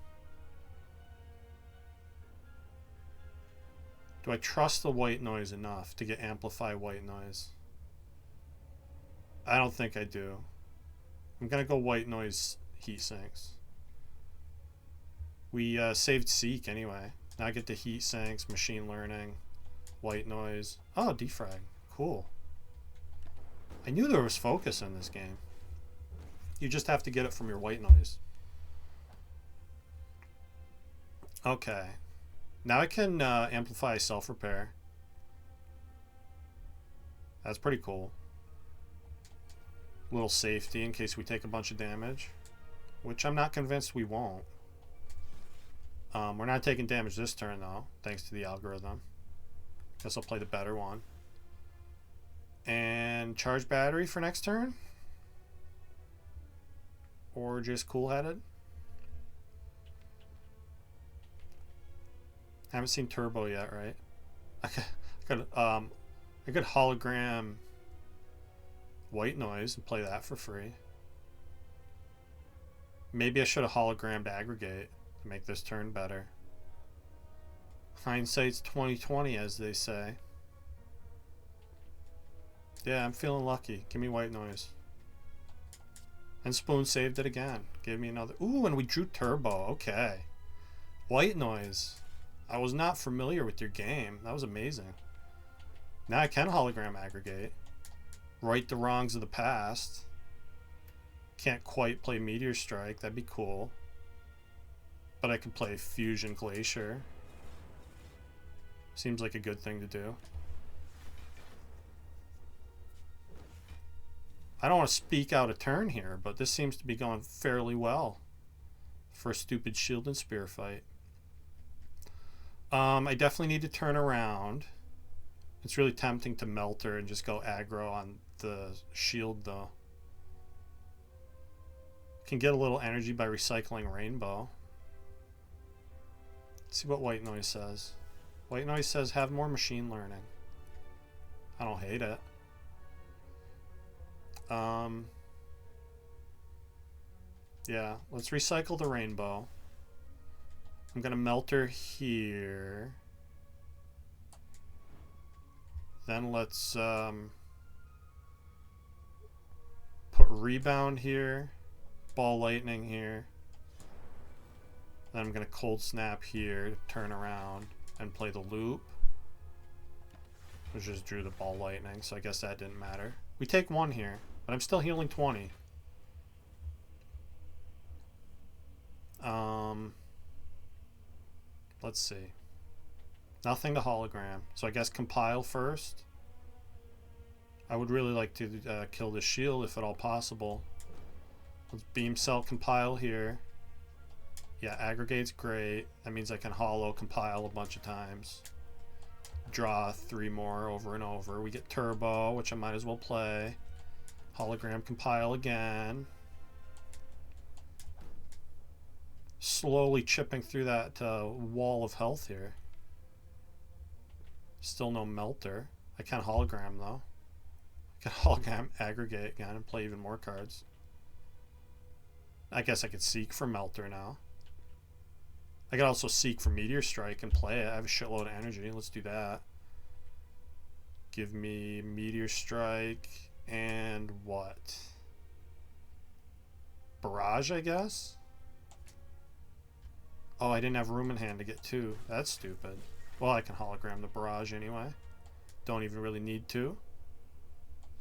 Do I trust the white noise enough to get Amplify white noise? I don't think I do. I'm going to go white noise Heat Sinks. We saved Seek anyway. Now I get to Heat Sinks, Machine Learning, white noise. Oh, Defrag. Cool. I knew there was focus in this game. You just have to get it from your white noise. Okay. Now I can amplify self-repair. That's pretty cool. Little safety in case we take a bunch of damage, which I'm not convinced we won't. We're not taking damage this turn though, thanks to the algorithm. Guess I'll play the better one. And charge battery for next turn? Or just cool-headed? Haven't seen Turbo yet, right? I could hologram white noise and play that for free. Maybe I should have hologrammed aggregate to make this turn better. Hindsight's 20/20, as they say. Yeah, I'm feeling lucky. Give me white noise. And Spoon saved it again. Gave me another. Ooh, and we drew Turbo. Okay. White noise. I was not familiar with your game. That was amazing. Now I can hologram aggregate. Right the wrongs of the past. Can't quite play Meteor Strike. That'd be cool. But I can play Fusion Glacier. Seems like a good thing to do. I don't want to speak out a turn here, but this seems to be going fairly well for a stupid Shield and Spear fight. I definitely need to turn around. It's really tempting to Melter and just go aggro on the shield though. Can get a little energy by recycling Rainbow. Let's see what White Noise says. White Noise says have more machine learning. I don't hate it. Yeah, let's recycle the Rainbow. I'm gonna Melter here. Then let's put Rebound here, Ball Lightning here. Then I'm gonna Cold Snap here to turn around and play the loop. I just drew the Ball Lightning, so I guess that didn't matter. We take one here, but I'm still healing 20. Let's see. Nothing to hologram. So I guess compile first. I would really like to kill the shield if at all possible. Let's beam cell compile here. Yeah, aggregate's great. That means I can holo compile a bunch of times. Draw 3 more over and over. We get turbo, which I might as well play. Hologram compile again. Slowly chipping through that wall of health here. Still no Melter. I can hologram though. I can hologram aggregate again and play even more cards. I guess I could seek for Melter now. I could also seek for Meteor Strike and play it. I have a shitload of energy. Let's do that. Give me Meteor Strike and what? Barrage, I guess? Oh, I didn't have room in hand to get 2. That's stupid. Well, I can hologram the Barrage anyway. Don't even really need to.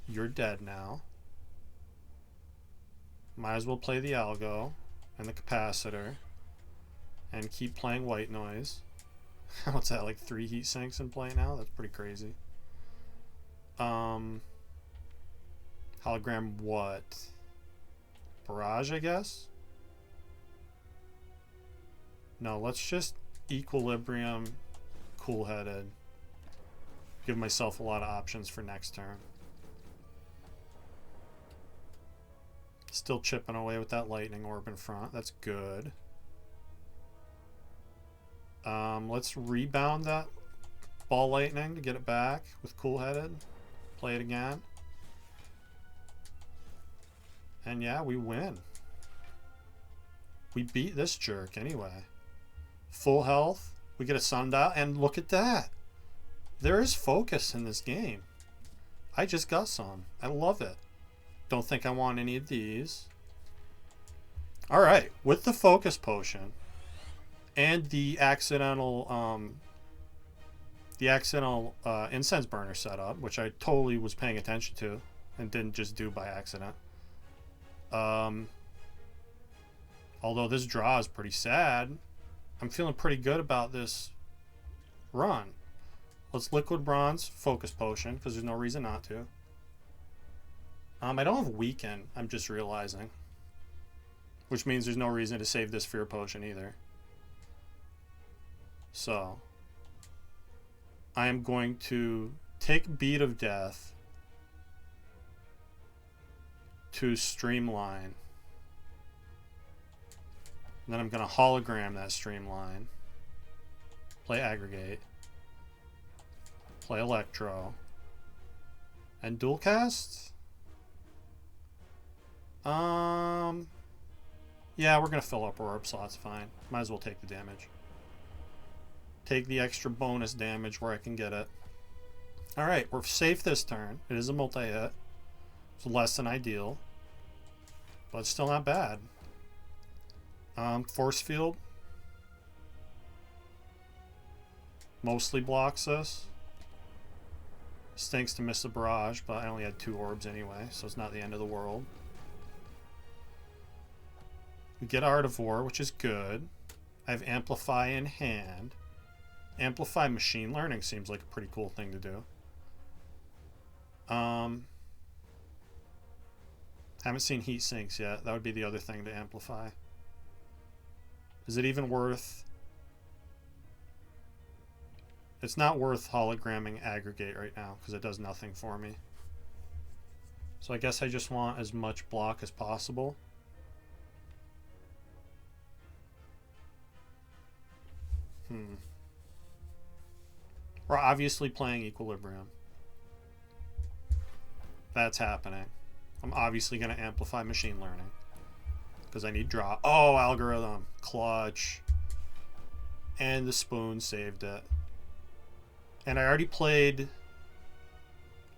You're dead now. Might as well play the Algo and the Capacitor and keep playing White Noise. What's that, like 3 heat sinks in play now? That's pretty crazy. Hologram what? Barrage, I guess? No, let's just Equilibrium, Cool-Headed. Give myself a lot of options for next turn. Still chipping away with that lightning orb in front. That's good. Let's rebound that ball lightning to get it back with Cool-Headed. Play it again. And yeah, we win. We beat this jerk anyway. Full health. We get a sundial. And look at that. There is focus in this game. I just got some. I love it. Don't think I want any of these. Alright. With the focus potion and the accidental incense burner setup, which I totally was paying attention to and didn't just do by accident. Although this draw is pretty sad, I'm feeling pretty good about this run. Let's liquid bronze focus potion because there's no reason not to. I don't have weaken, I'm just realizing, which means there's no reason to save this fear potion either. So I am going to take Beat of Death to Streamline. And then I'm going to hologram that Streamline. Play Aggregate. Play Electro. And dual cast? Yeah, we're going to fill up our orb slots fine. Might as well take the damage. Take the extra bonus damage where I can get it. Alright, we're safe this turn. It is a multi-hit. It's less than ideal. But still not bad. Force Field. Mostly blocks this. Stinks to miss the barrage, but I only had 2 orbs anyway, so it's not the end of the world. We get Art of War, which is good. I have Amplify in hand. Amplify Machine Learning seems like a pretty cool thing to do. Haven't seen Heat Sinks yet. That would be the other thing to amplify. Is it even worth... It's not worth hologramming Aggregate right now because it does nothing for me. So I guess I just want as much block as possible. We're obviously playing Equilibrium. That's happening. I'm obviously going to amplify Machine Learning because I need draw. Oh, Algorithm. Clutch. And the spoon saved it. And I already played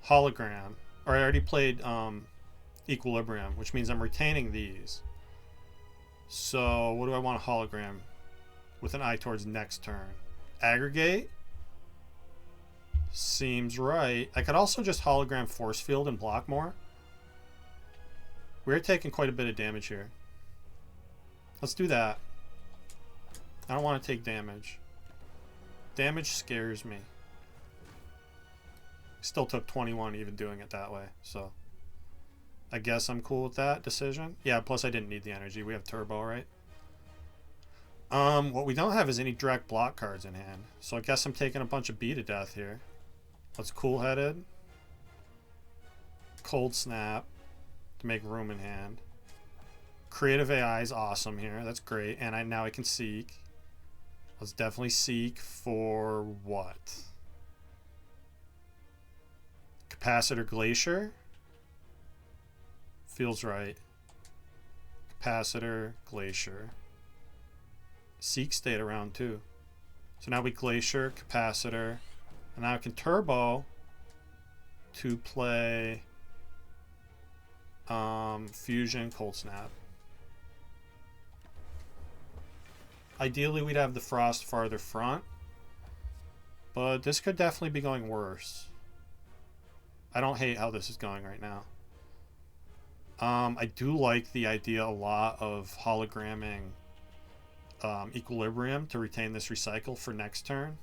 Hologram. Or I already played Equilibrium, which means I'm retaining these. So what do I want to hologram with an eye towards next turn? Aggregate? Seems right. I could also just hologram Force Field and block more. We're taking quite a bit of damage here. Let's do that. I don't want to take damage. Damage scares me. Still took 21 even doing it that way, so I guess I'm cool with that decision. Yeah, plus I didn't need the energy. We have turbo, right? What we don't have is any direct block cards in hand, so I guess I'm taking a bunch of Beat of Death here. Let's Cool-Headed. Cold Snap to make room in hand. Creative AI is awesome here. That's great. And now I can Seek. Let's definitely Seek for what? Capacitor Glacier? Feels right. Capacitor Glacier. Seek stayed around too. So now we Glacier, Capacitor, and now I can Turbo to play Fusion, Cold Snap. Ideally we'd have the Frost farther front, but this could definitely be going worse. I don't hate how this is going right now. I do like the idea a lot of hologramming Equilibrium to retain this recycle for next turn,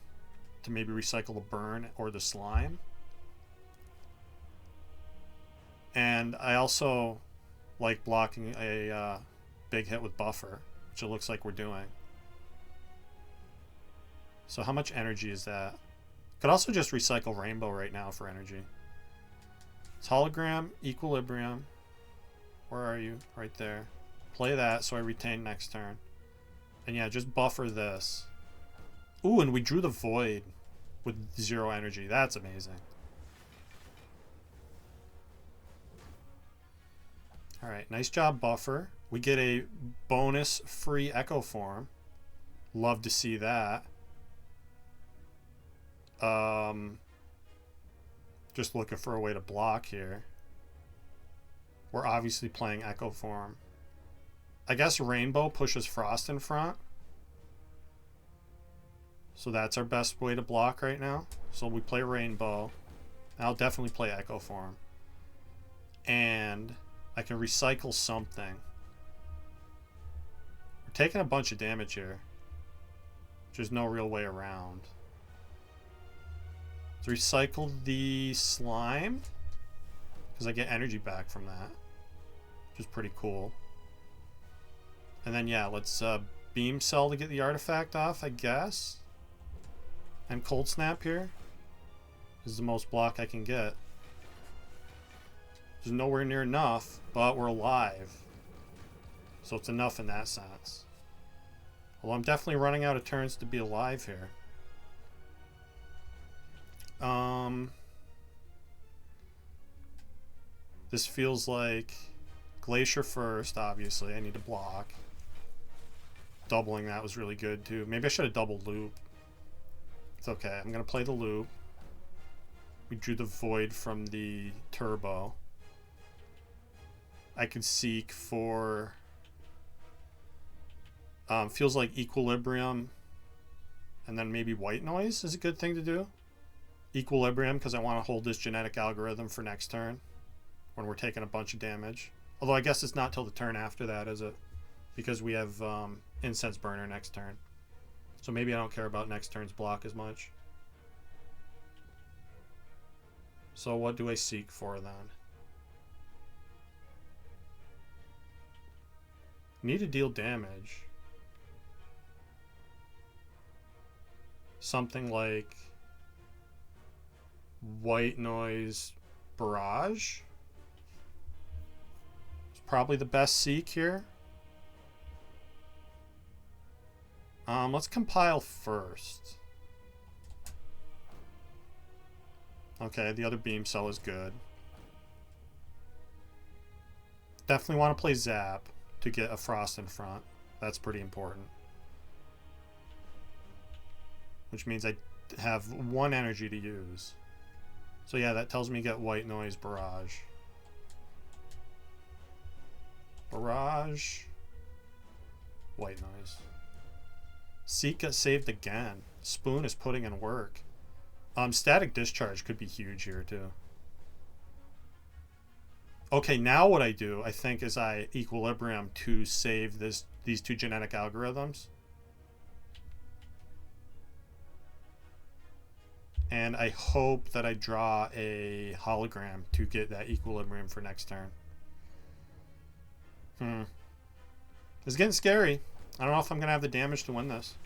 to maybe recycle the burn or the slime. And I also like blocking a big hit with buffer, which it looks like we're doing. So how much energy is that? Could also just recycle rainbow right now for energy. It's hologram, equilibrium. Where are you? Right there. Play that so I retain next turn. And yeah, just buffer this. Ooh, and we drew the void with 0 energy. That's amazing. Alright, nice job, buffer. We get a bonus free echo form. Love to see that. Just looking for a way to block here. We're obviously playing echo form. I guess rainbow pushes frost in front. So that's our best way to block right now. So we play rainbow. I'll definitely play echo form. And I can recycle something. We're taking a bunch of damage here. There's no real way around. Let's recycle the slime, because I get energy back from that, which is pretty cool. And then yeah, let's beam cell to get the artifact off, I guess. And cold snap here. This is the most block I can get. There's nowhere near enough, but we're alive. So it's enough in that sense. Although I'm definitely running out of turns to be alive here. This feels like Glacier first, obviously. I need to block. Doubling that was really good too. Maybe I should have doubled loop. It's okay. I'm going to play the loop. We drew the void from the turbo. I could seek for... feels like equilibrium. And then maybe white noise is a good thing to do. Equilibrium, because I want to hold this genetic algorithm for next turn when we're taking a bunch of damage. Although I guess it's not till the turn after that, is it? Because we have Incense Burner next turn. So maybe I don't care about next turn's block as much. So what do I seek for then? Need to deal damage. Something like white noise barrage. It's probably the best seek here. Let's compile first. Okay, the other beam cell is good. Definitely want to play Zap to get a frost in front. That's pretty important. Which means I have 1 energy to use. So yeah, that tells me get white noise barrage. Barrage. White noise. Seek got saved again. Spoon is putting in work. Static discharge could be huge here too. Okay, now what I do, I think, is I equilibrium to save these 2 genetic algorithms. And I hope that I draw a hologram to get that equilibrium for next turn. It's getting scary. I don't know if I'm going to have the damage to win this.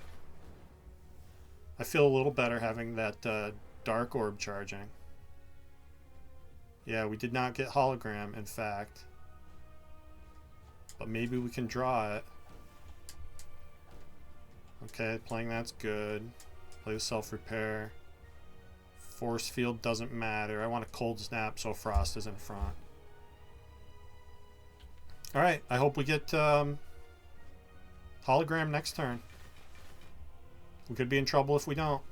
I feel a little better having that dark orb charging. Yeah, we did not get hologram, in fact. But maybe we can draw it. Okay, playing that's good. Play the self-repair. Force field doesn't matter. I want a cold snap so frost is in front. Alright, I hope we get hologram next turn. We could be in trouble if we don't.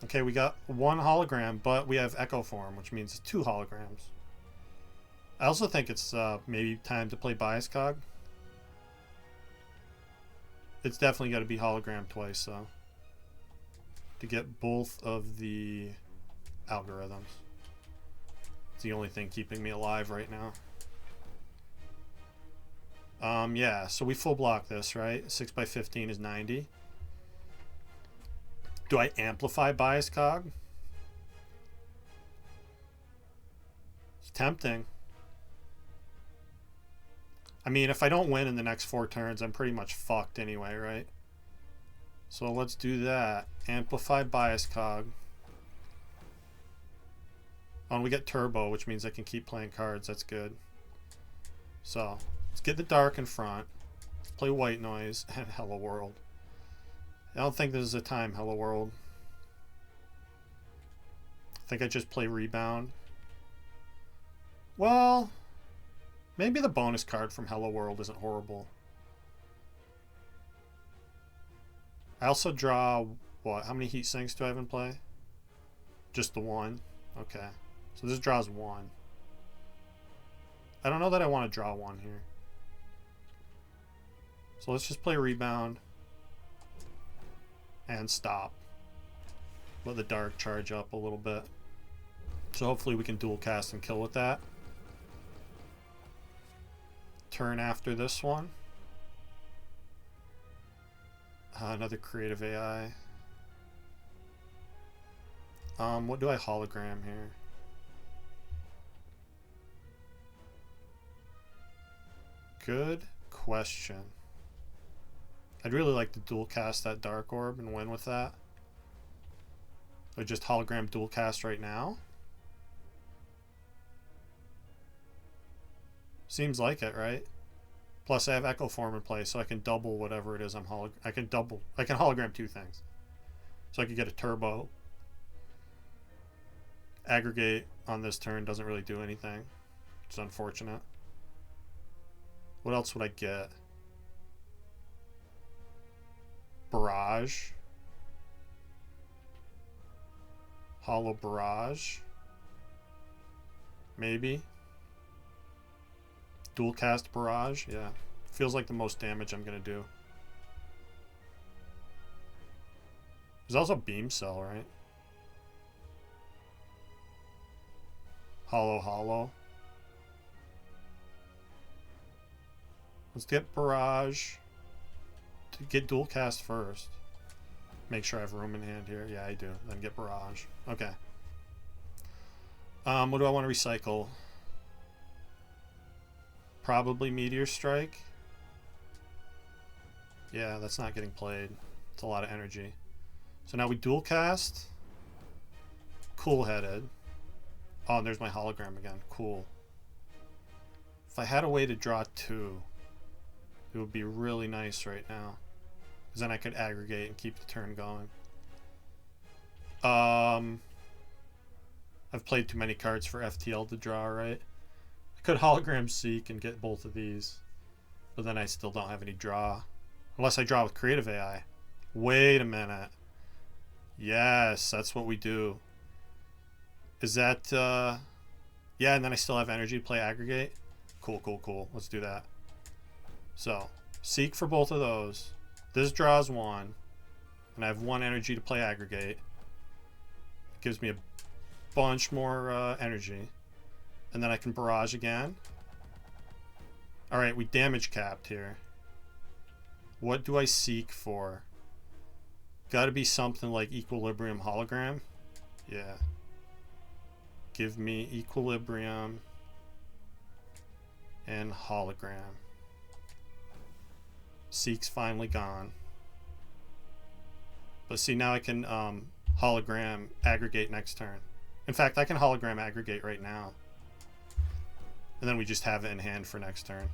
Okay, we got 1 hologram, but we have echo form, which means 2 holograms. I also think it's maybe time to play bias cog. It's definitely got to be hologram twice, though, to get both of the algorithms. It's the only thing keeping me alive right now. Yeah, so we full block this, right? 6 by 15 is 90. Do I amplify bias cog? It's tempting. I mean, if I don't win in the next 4 turns, I'm pretty much fucked anyway, right? So let's do that. Amplify bias cog. Oh, and we get turbo, which means I can keep playing cards. That's good. So let's get the dark in front. Let's play white noise and Hello World. I don't think this is a time, Hello World. I think I just play rebound. Well, maybe the bonus card from Hello World isn't horrible. I also draw, what, how many heat sinks do I have in play? Just the one? Okay. So this draws 1. I don't know that I want to draw 1 here. So let's just play rebound. And stop. Let the dark charge up a little bit. So hopefully we can dual cast and kill with that. Turn after this one. Another creative AI. What do I hologram here? Good question. I'd really like to dual cast that dark orb and win with that. Or just hologram dual cast right now. Seems like it, right? Plus I have Echo Form in play, so I can double whatever it is I can hologram 2 things. So I could get a turbo. Aggregate on this turn doesn't really do anything. It's unfortunate. What else would I get? Barrage. Hollow Barrage. Maybe. Dual cast Barrage. Yeah. Feels like the most damage I'm going to do. There's also Beam Cell, right? Hollow. Let's get Barrage. To get dual cast first. Make sure I have room in hand here. Yeah, I do. Then get Barrage. Okay. What do I want to recycle? Probably Meteor Strike. Yeah, that's not getting played. It's a lot of energy. So now we dual cast. Cool-headed. Oh, and there's my hologram again. Cool. If I had a way to draw 2, it would be really nice right now. Because then I could aggregate and keep the turn going. I've played too many cards for FTL to draw, right? I could hologram Seek and get both of these. But then I still don't have any draw. Unless I draw with creative AI. Wait a minute. Yes, that's what we do. Is that... yeah, and then I still have energy to play aggregate. Cool. Let's do that. So, Seek for both of those. This draws 1. And I have 1 energy to play aggregate. It gives me a bunch more energy. And then I can barrage again. Alright, we damage capped here. What do I seek for? Gotta be something like Equilibrium Hologram. Yeah. Give me Equilibrium and Hologram. Seek's finally gone. But see, now I can hologram aggregate next turn. In fact, I can hologram aggregate right now. And then we just have it in hand for next turn.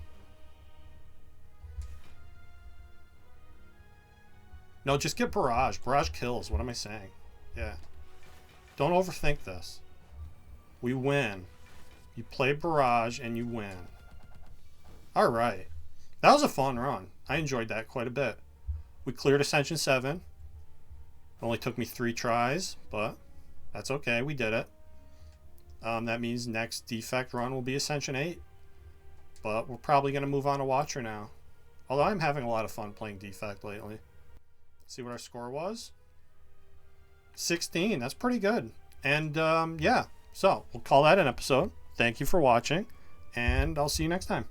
No, just get Barrage. Barrage kills. What am I saying? Yeah. Don't overthink this. We win. You play Barrage and you win. Alright. That was a fun run. I enjoyed that quite a bit. We cleared Ascension 7. It only took me 3 tries, but that's okay. We did it. That means next Defect run will be Ascension 8. But we're probably going to move on to Watcher now. Although I'm having a lot of fun playing Defect lately. See what our score was? 16. That's pretty good. And yeah. So we'll call that an episode. Thank you for watching. And I'll see you next time.